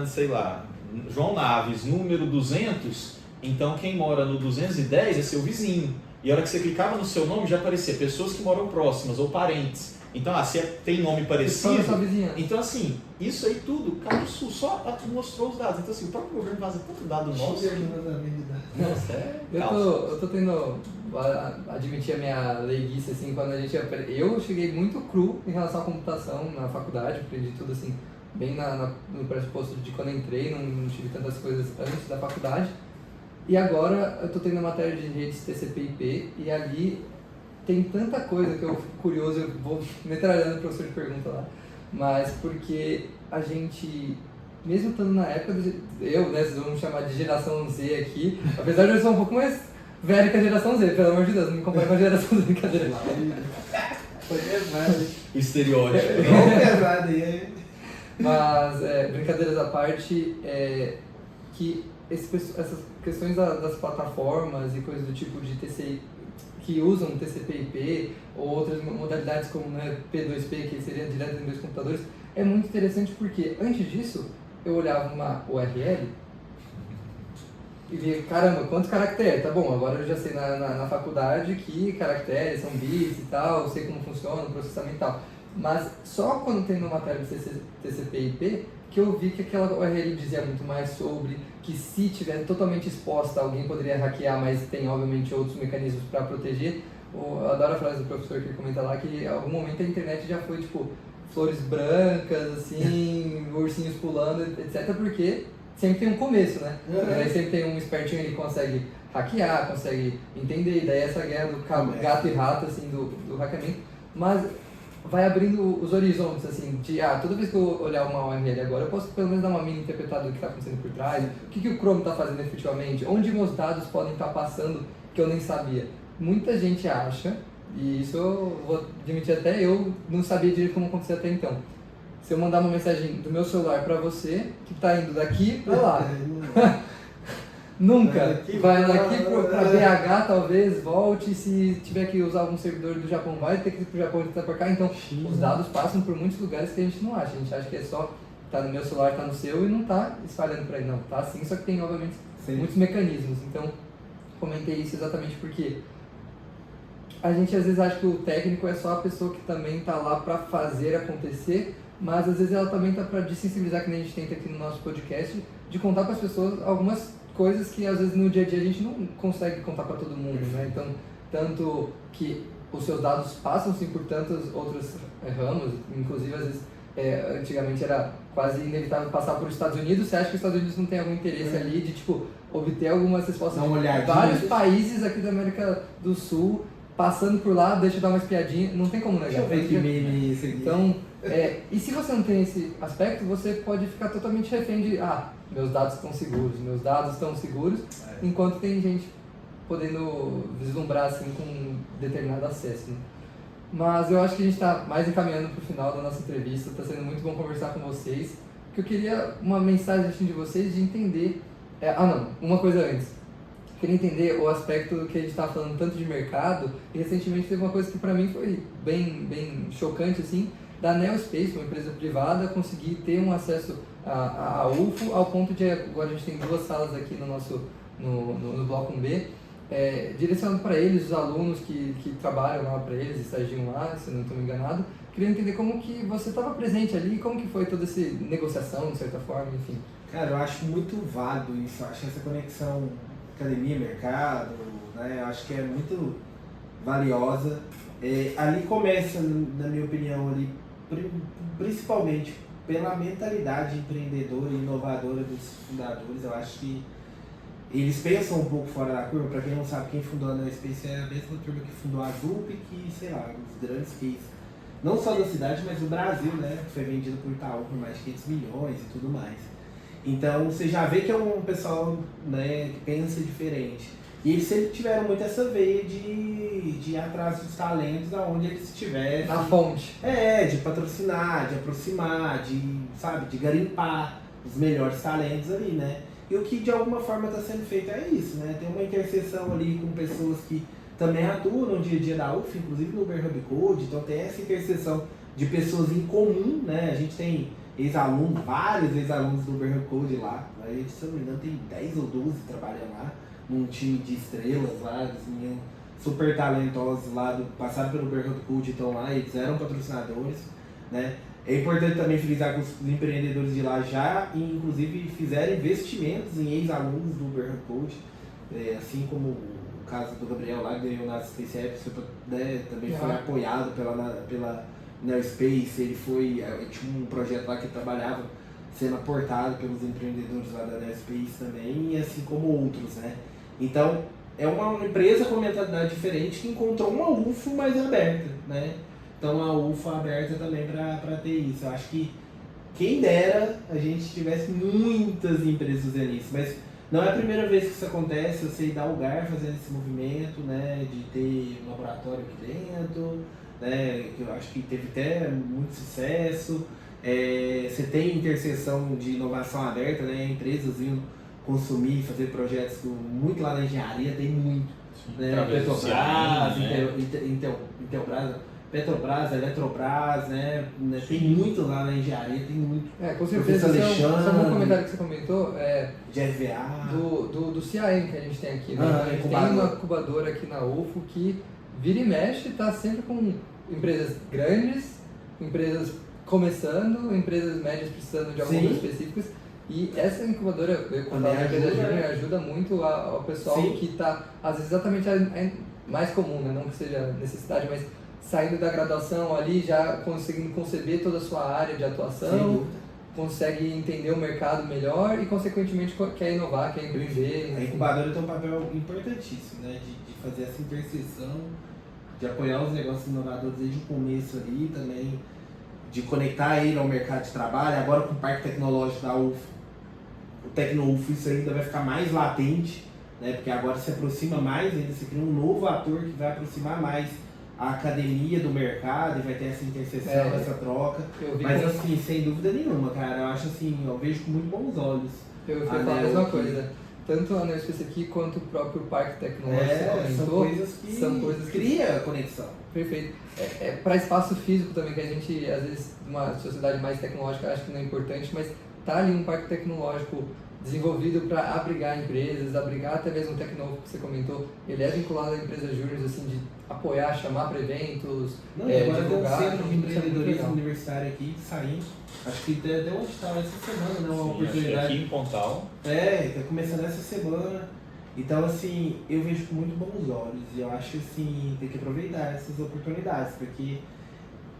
sei lá, João Naves, número 200, então quem mora no 210 é seu vizinho. E a hora que você clicava no seu nome já aparecia pessoas que moram próximas ou parentes. Então, se tem nome parecido, então assim, isso aí tudo, CadSUS só mostrou os dados. Então assim, o próprio governo vaza tanto dado nosso. Nossa, eu tô tendo, admitir a minha leiguice, assim, quando a gente eu cheguei muito cru em relação à computação na faculdade, aprendi tudo assim, bem no pressuposto de quando eu entrei, não tive tantas coisas antes da faculdade. E agora eu tô tendo a matéria de redes TCP/IP e ali tem tanta coisa que eu fico curioso, eu vou metralhando o professor de pergunta lá, mas porque a gente, mesmo estando na época, vocês vão me chamar de geração Z aqui, apesar de eu ser um pouco mais velho que a geração Z, pelo amor de Deus, não me compare com a geração Z, brincadeira. Foi pesado. O estereótipo. Não pesado aí. Mas, brincadeiras à parte, que essas questões das plataformas e coisas do tipo de TCI, que usam TCP/IP ou outras modalidades como P2P, que seria direto em dois computadores, é muito interessante porque antes disso eu olhava uma URL e via, caramba, quantos caracteres? Tá bom, agora eu já sei na faculdade que caracteres são bits e tal, eu sei como funciona o processamento e tal. Mas só quando tem uma matéria de TCP/IP que eu vi que aquela URL dizia muito mais sobre, que se tiver totalmente exposta, alguém poderia hackear, mas tem obviamente outros mecanismos para proteger. Eu adoro a frase do professor que ele comenta lá, que em algum momento a internet já foi tipo flores brancas, assim, ursinhos pulando, etc, porque sempre tem um começo, né? Aí sempre tem um espertinho que consegue hackear, consegue entender, e daí essa guerra do gato e rato, assim, do hackeamento, mas vai abrindo os horizontes, assim, de toda vez que eu olhar uma URL agora, eu posso pelo menos dar uma mini interpretada do que está acontecendo por trás, o que o Chrome está fazendo efetivamente, onde meus dados podem estar passando que eu nem sabia. Muita gente acha, e isso eu vou admitir até eu não sabia direito como acontecia até então. Se eu mandar uma mensagem do meu celular para você, que está indo daqui para lá, nunca. Vai daqui para BH, talvez, volte. Se tiver que usar algum servidor do Japão, vai ter que ir para o Japão e tentar por cá. Então, os dados passam por muitos lugares que a gente não acha. A gente acha que é só tá no meu celular, tá no seu e não tá espalhando por aí. Não, tá assim, só que tem, obviamente, muitos mecanismos. Então, comentei isso exatamente porque a gente às vezes acha que o técnico é só a pessoa que também tá lá para fazer acontecer, mas às vezes ela também tá para desensibilizar, que nem a gente tenta aqui no nosso podcast, de contar para as pessoas algumas coisas que às vezes no dia a dia a gente não consegue contar para todo mundo, né? Então, tanto que os seus dados passam sim por tantos outros ramos, inclusive às vezes antigamente era quase inevitável passar por Estados Unidos. Você acha que os Estados Unidos não tem algum interesse ali de tipo obter algumas respostas de vários países aqui da América do Sul, passando por lá, deixa eu dar uma espiadinha, não tem como negar. Deixa eu ver que meme isso aqui. Então, e se você não tem esse aspecto, você pode ficar totalmente refém de meus dados estão seguros, enquanto tem gente podendo vislumbrar assim com determinado acesso, né? Mas eu acho que a gente está mais encaminhando para o final da nossa entrevista, está sendo muito bom conversar com vocês, porque eu queria uma mensagem assim, de vocês de entender, uma coisa antes, eu queria entender o aspecto que a gente estava falando tanto de mercado, e recentemente teve uma coisa que para mim foi bem chocante, assim, da Neospace, uma empresa privada, conseguir ter um acesso a UFO, ao ponto de agora a gente tem 2 salas aqui no nosso no bloco 1B, direcionando para eles, os alunos que trabalham lá para eles, estagiam lá, se não estou me enganado. Queria entender como que você estava presente ali, como que foi toda essa negociação, de certa forma, enfim. Cara, eu acho muito válido isso, eu acho essa conexão academia-mercado, né, eu acho que é muito valiosa. Ali começa, na minha opinião, ali, principalmente pela mentalidade empreendedora e inovadora dos fundadores. Eu acho que eles pensam um pouco fora da curva. Para quem não sabe, quem fundou a Neospace é a mesma turma que fundou a Zup, que, sei lá, os grandes cases, não só da cidade, mas do Brasil, né, que foi vendido por Itaú por mais de 500 milhões e tudo mais. Então, você já vê que é um pessoal, né, que pensa diferente. E eles sempre tiveram muito essa veia de ir atrás dos talentos aonde eles estivessem. Na fonte. De patrocinar, de aproximar, de garimpar os melhores talentos ali, né? E o que de alguma forma está sendo feito é isso, né? Tem uma interseção ali com pessoas que também atuam no dia a dia da UF, inclusive no Uber Hub Code, então tem essa interseção de pessoas em comum, né? A gente tem ex-alunos, vários ex-alunos do Uber Hub Code lá, a gente, se não me engano, tem 10 ou 12 que trabalham lá, num time de estrelas lá, eles meninos super talentosos lá, passaram pelo Uber Hub Code, estão lá, eles eram patrocinadores, né? É importante também frisar que os empreendedores de lá já, inclusive, fizeram investimentos em ex-alunos do Uber Hub Code, assim como o caso do Gabriel lá, que ganhou na assistência épica, né, também foi apoiado pela Neospace, ele tinha um projeto lá que ele trabalhava sendo aportado pelos empreendedores lá da Neospace também, e assim como outros, né? Então, é uma empresa com uma mentalidade diferente que encontrou uma UFO mais aberta, né? Então a UFO aberta também para ter isso. Eu acho que quem dera a gente tivesse muitas empresas fazendo isso, mas não é a primeira vez que isso acontece. Eu sei da Algar fazendo esse movimento, né, de ter um laboratório aqui dentro, né, que eu acho que teve até muito sucesso. Você tem interseção de inovação aberta, né, empresas vindo consumir, fazer projetos muito lá na engenharia, tem muito. Né, Petrobras, Eletrobras, né? Tem muito lá na engenharia, tem muito. Com certeza. Esse é um bom comentário que você comentou. De RVA. Do CIM que a gente tem aqui. Né? A gente tem uma incubadora aqui na UFO que vira e mexe, está sempre com empresas grandes, empresas começando, empresas médias precisando de algumas específicas. E essa incubadora, eu contava a empresa Júnior, ajuda muito ao pessoal que está, às vezes, exatamente mais comum, né? Não que seja necessidade, mas saindo da graduação ali, já conseguindo conceber toda a sua área de atuação, consegue entender o mercado melhor e, consequentemente, quer inovar, quer empreender. A incubadora tem um papel importantíssimo, né? De fazer essa interseção, de apoiar os negócios inovadores desde o começo ali, também de conectar ele ao mercado de trabalho. Agora, com o parque tecnológico da UF, o TecnoUF, isso ainda vai ficar mais latente, né? Porque agora se aproxima mais, ainda se cria um novo ator que vai aproximar mais a academia do mercado e vai ter essa interseção, essa troca. Mas assim, sem dúvida nenhuma, cara, eu acho assim, eu vejo com muito bons olhos. Eu ia falar a mesma coisa. Tanto a Neospace aqui quanto o próprio Parque Tecnológico aumentou. São coisas que cria conexão. Perfeito. Para espaço físico também, que a gente, às vezes, numa sociedade mais tecnológica, acha que não é importante, mas tá ali um parque tecnológico desenvolvido para abrigar empresas, abrigar até mesmo o Tecnovo que você comentou. Ele é vinculado à empresa Júnior, assim, de apoiar, chamar para eventos, agora divulgar. Tem um centro de empreendedorismo universitário aqui, saindo. Acho que deu onde estava essa semana, né? Uma oportunidade. Aqui em Pontal. Está começando essa semana. Então, assim, eu vejo com muito bons olhos. E eu acho, assim, tem que aproveitar essas oportunidades, porque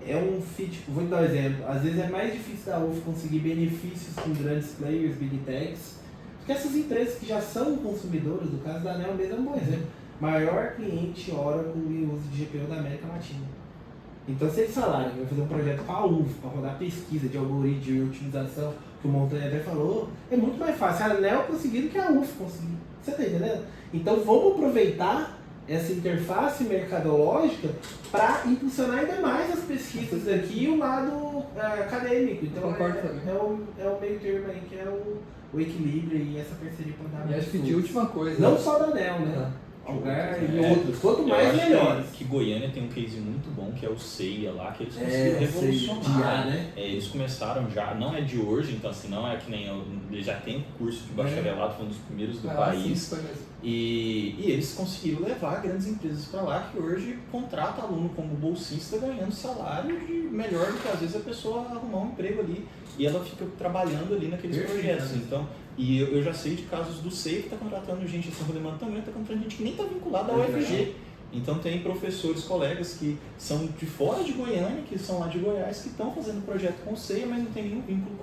é um fit. Vou dar um exemplo. Às vezes é mais difícil da UF conseguir benefícios com grandes players, big techs, porque essas empresas que já são consumidoras, no caso da ANEEL mesmo é um bom exemplo. Maior cliente Oracle em uso de GPU da América Latina. Então, se eles falarem que vai fazer um projeto para a UF, para rodar pesquisa de algoritmo e otimização, que o Montanha até falou, é muito mais fácil a ANEEL conseguir do que a UF conseguir. Você está entendendo? Então, vamos aproveitar essa interface mercadológica para impulsionar ainda mais as pesquisas aqui e o lado acadêmico. Então, é o meio termo aí, que é o equilíbrio e essa parceria com a E acho que de última coisa. Não só da ANEEL, né? Algar e outros. Quanto mais, melhores. Que Goiânia tem um case muito bom, que é o CEIA lá, que eles conseguiram revolucionar. Né? Eles começaram já, não é de hoje, então assim, não é que nem eles já tem curso de bacharelado, foi um dos primeiros do país. Sim, e eles conseguiram levar grandes empresas para lá, que hoje contrata aluno como bolsista ganhando salário melhor do que às vezes a pessoa arrumar um emprego ali e ela fica trabalhando ali naqueles projetos. Então, e eu já sei de casos do SEI que está contratando gente, assim, Rodemano também está contratando gente que nem está vinculada ao UFG. Então tem professores, colegas que são de fora de Goiânia, que são lá de Goiás, que estão fazendo projeto com o SEI, mas não tem nenhum vínculo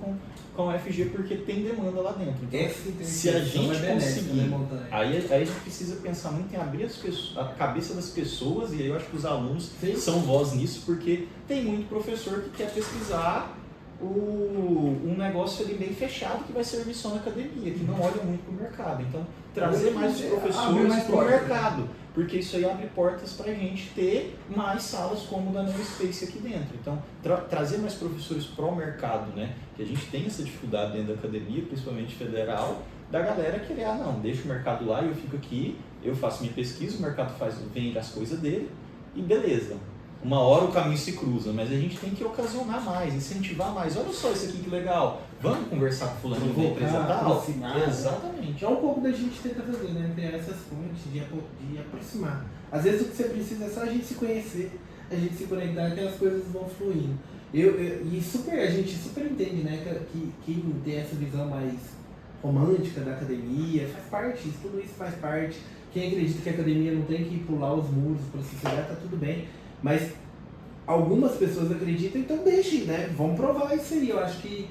com a UFG porque tem demanda lá dentro. Então, se a gente conseguir, aí a gente precisa pensar muito em abrir a cabeça das pessoas, e aí eu acho que os alunos são voz nisso, porque tem muito professor que quer pesquisar um negócio ali bem fechado que vai servir só na academia, que não olha muito para o mercado. Então, trazer mais os professores para o mercado, porque isso aí abre portas para a gente ter mais salas como o da NeoSpace aqui dentro. Então, trazer mais professores para o mercado, né? Que a gente tem essa dificuldade dentro da academia, principalmente federal, da galera querer, não, deixa o mercado lá, eu fico aqui, eu faço minha pesquisa, o mercado vende as coisas dele e beleza. Uma hora o caminho se cruza, mas a gente tem que ocasionar mais, incentivar mais. Olha só isso aqui que legal. Vamos conversar com o fulaninho da empresa tal? Exatamente. É um pouco da gente tenta fazer, né? Criar essas pontes de aproximar. Às vezes o que você precisa é só a gente se conhecer, a gente se conectar, que as coisas vão fluindo. A gente super entende, né? Que quem tem essa visão mais romântica da academia faz parte, tudo isso faz parte. Quem acredita que a academia não tem que pular os muros para se chegar, tá tudo bem. Mas algumas pessoas acreditam, então deixem, né? Vamos provar isso aí. Eu acho que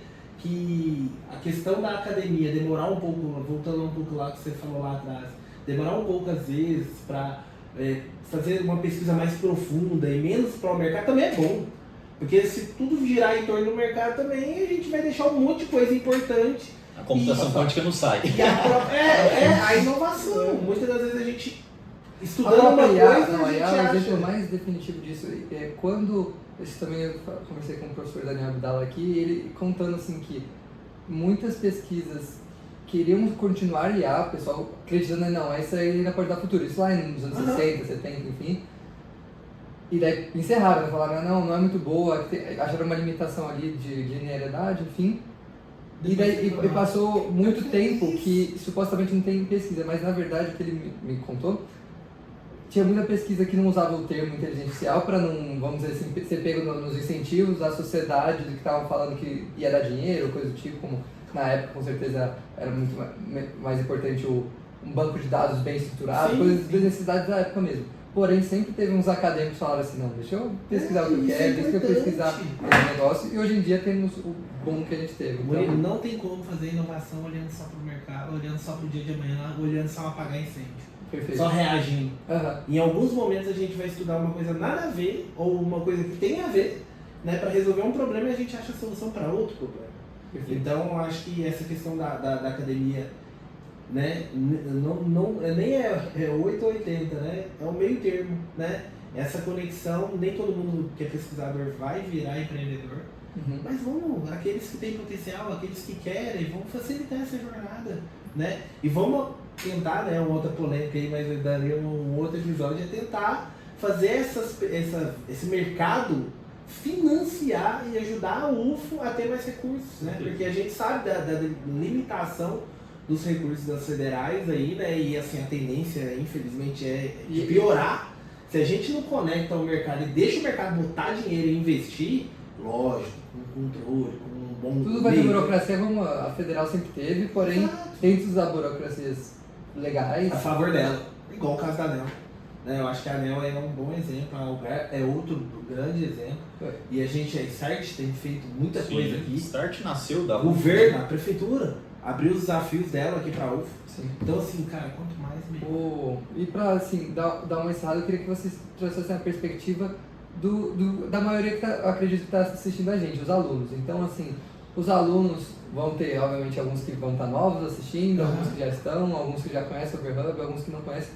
a questão da academia demorar um pouco, voltando um pouco lá que você falou lá atrás, demorar um pouco às vezes para fazer uma pesquisa mais profunda e menos para o mercado também é bom. Porque se tudo girar em torno do mercado também, a gente vai deixar um monte de coisa importante. A computação quântica não sai. E a inovação. Muitas das vezes a gente estudando uma coisa, a IA é o exemplo mais definitivo disso. Quando, isso também eu conversei com o professor Daniel Abdala aqui, ele contando assim que muitas pesquisas queriam continuar IA, o pessoal acreditando, não, isso aí ainda pode dar futuro, isso lá nos anos 60, 70, enfim. E daí encerraram, falaram, não é muito boa, acharam uma limitação ali de linearidade, enfim. E daí passou muito tempo que supostamente não tem pesquisa, mas na verdade o que ele me contou, tinha muita pesquisa que não usava o termo inteligência artificial para não, vamos dizer assim, ser pego nos incentivos da sociedade que estavam falando que ia dar dinheiro, coisa do tipo, como na época com certeza era muito mais importante um banco de dados bem estruturado, coisas das necessidades da época mesmo. Porém, sempre teve uns acadêmicos que falaram assim, não, deixa eu pesquisar o que eu quero, deixa eu pesquisar esse negócio, e hoje em dia temos o boom que a gente teve. Então, não tem como fazer inovação olhando só para o mercado, olhando só para o dia de amanhã, olhando só apagar incêndio. Perfeito. Só reagindo. Em alguns momentos a gente vai estudar uma coisa nada a ver, ou uma coisa que tem a ver, né, para resolver um problema e a gente acha a solução para outro problema. Perfeito. Então, eu acho que essa questão da academia, né, nem é 8 ou 80, né, é o meio termo, né, essa conexão, nem todo mundo que é pesquisador vai virar empreendedor, mas vamos, aqueles que têm potencial, aqueles que querem, vamos facilitar essa jornada, né, e vamos tentar, né, uma outra polêmica aí, mas daria um outro episódio, é tentar fazer esse mercado financiar e ajudar a UFO a ter mais recursos, né, porque a gente sabe da limitação dos recursos das federais aí, né, e assim, a tendência, infelizmente, é de piorar. Se a gente não conecta o mercado e deixa o mercado botar dinheiro e investir, lógico, com controle, com um bom... Tudo vai ter burocracia como a federal sempre teve, porém, dentro das burocracias legais... A favor dela, igual o caso da ANEL. Né, eu acho que a ANEL é um bom exemplo, é outro grande exemplo. E a START tem feito muita coisa aqui. START nasceu da governo, a prefeitura abriu os desafios dela aqui para a UFO. Então, assim, cara, quanto mais melhor. E para assim, dar uma encerrada, eu queria que vocês trouxessem a perspectiva da maioria que eu acredito que está assistindo a gente, os alunos. Então, assim, os alunos vão ter, obviamente, alguns que vão estar novos assistindo, alguns que já estão, alguns que já conhecem o Overhub, alguns que não conhecem.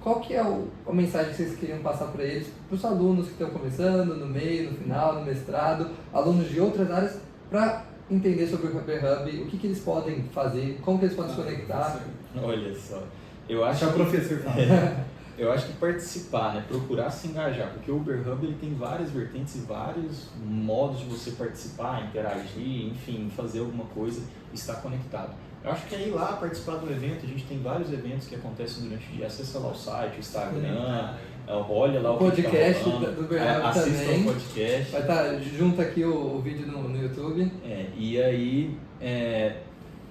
Qual que é a mensagem que vocês queriam passar para eles, para os alunos que estão começando, no meio, no final, no mestrado, alunos de outras áreas, para entender sobre o Overhub, o que eles podem fazer, como que eles podem se conectar? Olha só, eu acho que o professor fala. Eu acho que participar, né, procurar se engajar, porque o Overhub ele tem várias vertentes e vários modos de você participar, interagir, enfim, fazer alguma coisa, estar conectado. Eu acho que é ir lá participar do evento, a gente tem vários eventos que acontecem durante o dia, acessa lá o site, o Instagram, olha lá o podcast que tá rolando, do Overhub assista também. o podcast. Vai estar junto aqui o vídeo no YouTube. E aí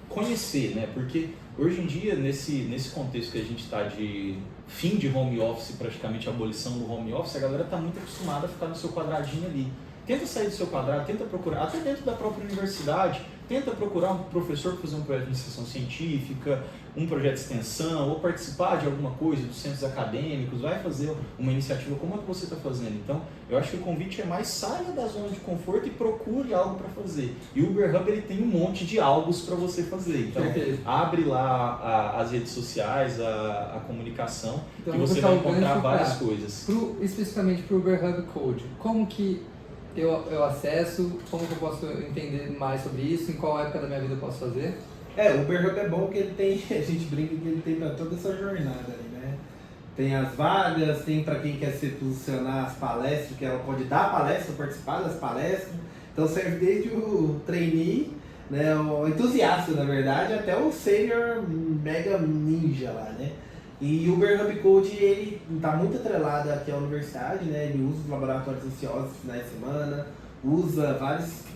conhecer, né? Porque hoje em dia, nesse contexto que a gente está de fim de home office, praticamente abolição do home office, a galera está muito acostumada a ficar no seu quadradinho ali. Tenta sair do seu quadrado, tenta procurar, até dentro da própria universidade, tenta procurar um professor para fazer um projeto de iniciação científica, um projeto de extensão, ou participar de alguma coisa dos centros acadêmicos, vai fazer uma iniciativa como a que você está fazendo. Então, eu acho que o convite é mais saia da zona de conforto e procure algo para fazer. E o Uber Hub ele tem um monte de algos para você fazer. Então, abre lá as redes sociais, a comunicação, então, que você vai encontrar várias coisas. Especificamente para o Uber Hub Code, como que eu acesso, como que eu posso entender mais sobre isso, em qual época da minha vida eu posso fazer? O Uber Hub é bom que ele tem, a gente brinca que ele tem para toda essa jornada ali, né? Tem as vagas, tem para quem quer se posicionar as palestras, que ela pode dar palestra, participar das palestras. Então serve desde o trainee, né, o entusiasta na verdade, até o senior mega ninja lá, né? E o Uber Hub Code, ele está muito atrelado aqui à universidade, né? Ele usa os laboratórios ociosos nos finais de semana, usa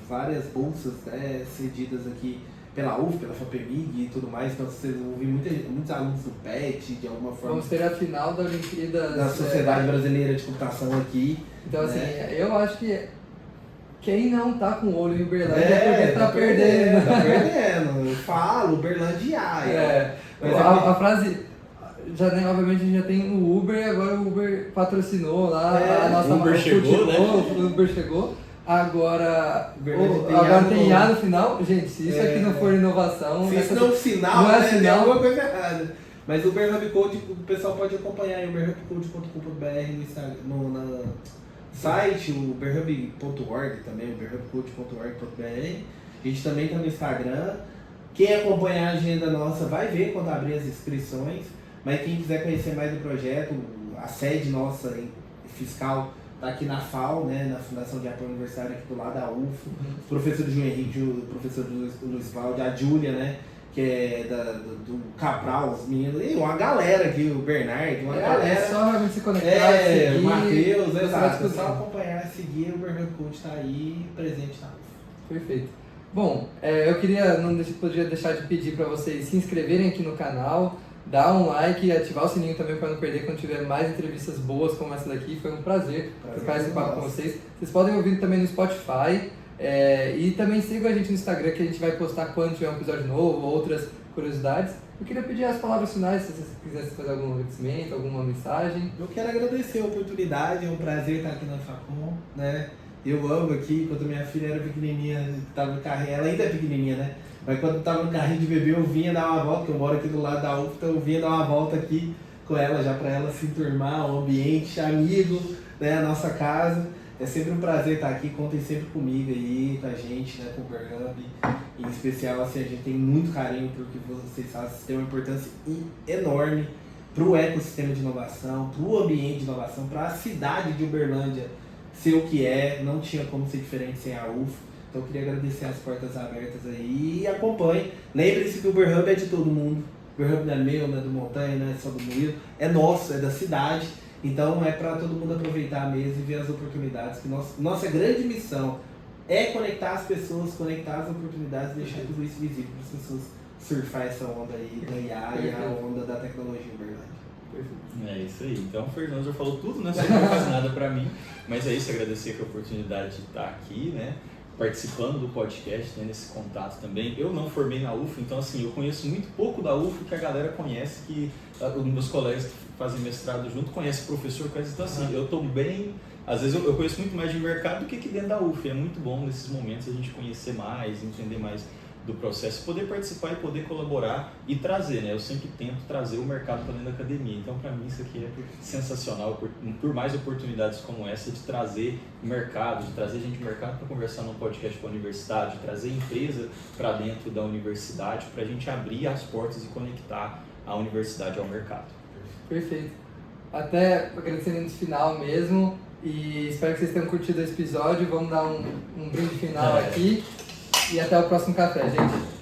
várias bolsas, né, cedidas aqui pela UF, pela FAPEMIG e tudo mais, então vocês vão ouvir muitos alunos do PET, de alguma forma. Vamos ter a final da Olimpíada da Sociedade Brasileira de Computação aqui. Então, né? assim, eu acho que quem não tá com o olho em Uberlândia é porque tá perdendo. Tá perdendo. Eu falo, Uberlândia. Mas a frase... obviamente a gente já tem o Uber, agora o Uber patrocinou lá, a nossa Uber chegou, né? O Uber chegou. Agora tem A no final. Gente, se isso aqui não for inovação... Se isso não é um sinal, não é né, sinal. tem alguma coisa errada. Mas o Uber Hub Code, o pessoal pode acompanhar em uberhubcode.com.br no site, o uberhub.org também, uberhubcode.org.br. A gente também está no Instagram. Quem acompanhar a agenda nossa vai ver quando abrir as inscrições. Mas quem quiser conhecer mais do projeto, a sede nossa fiscal está aqui na FAO, né, na Fundação de Apoio Universitário, aqui do lado da UF. O professor João Henrique, o professor Luiz Valde, a Júlia, né, que é do Cabral, os meninos, e uma galera aqui, o Bernardo, uma galera. É só realmente se conectar, seguir, o Matheus, exato. É só acompanhar, seguir, o Uber Hub Code está aí, presente na UF. Perfeito. Bom, eu podia deixar de pedir para vocês se inscreverem aqui no canal, dar um like e ativar o sininho também para não perder quando tiver mais entrevistas boas como essa daqui. Foi um prazer trocar esse papo com vocês. Vocês podem ouvir também no Spotify e também sigam a gente no Instagram, que a gente vai postar quando tiver um episódio novo, outras curiosidades. Eu queria pedir as palavras finais, se vocês quisessem fazer algum agradecimento, alguma mensagem. Eu quero agradecer a oportunidade, é um prazer estar aqui na Facom, né? Eu amo aqui, quando minha filha era pequenininha, estava no carrinho, ela ainda é pequenininha, né? Mas quando estava no carrinho de bebê, eu vinha dar uma volta, porque eu moro aqui do lado da UF, então eu vinha dar uma volta aqui com ela, já para ela se enturmar, o ambiente, amigo, né, a nossa casa. É sempre um prazer estar aqui, contem sempre comigo aí, com a gente, né, com o Uber Hub. Em especial, assim, a gente tem muito carinho por que vocês fazem, tem uma importância enorme para o ecossistema de inovação, para o ambiente de inovação, para a cidade de Uberlândia ser o que é, não tinha como ser diferente sem a UF. Então eu queria agradecer as portas abertas aí e acompanhe. Lembre-se que o Uber Hub é de todo mundo. O Uber Hub não é meu, não é do Montanha, não é só do Murilo. É nosso, é da cidade. Então é para todo mundo aproveitar mesmo e ver as oportunidades. Que nossa grande missão é conectar as pessoas, conectar as oportunidades e deixar tudo isso visível para as pessoas surfar essa onda aí da IA e a onda da tecnologia em Uberlândia. É isso aí. Então o Fernando já falou tudo, né? Você não faz nada para mim. Mas é isso, agradecer a oportunidade de estar aqui, né? Participando do podcast, né, nesse contato também. Eu não formei na UF, então assim, eu conheço muito pouco da UF que a galera conhece, que os meus colegas que fazem mestrado junto conhecem professor, conhece, então assim, eu estou bem, às vezes eu conheço muito mais de mercado do que aqui dentro da UF, é muito bom nesses momentos a gente conhecer mais, entender mais do processo, poder participar e poder colaborar e trazer, né? Eu sempre tento trazer o mercado para dentro da academia, então para mim isso aqui é sensacional, por mais oportunidades como essa de trazer mercado, de trazer gente do mercado para conversar num podcast com a universidade, de trazer empresa para dentro da universidade, para a gente abrir as portas e conectar a universidade ao mercado. Perfeito. Até agradecendo no final mesmo e espero que vocês tenham curtido esse episódio, vamos dar um brinde final aqui. E até o próximo café, gente.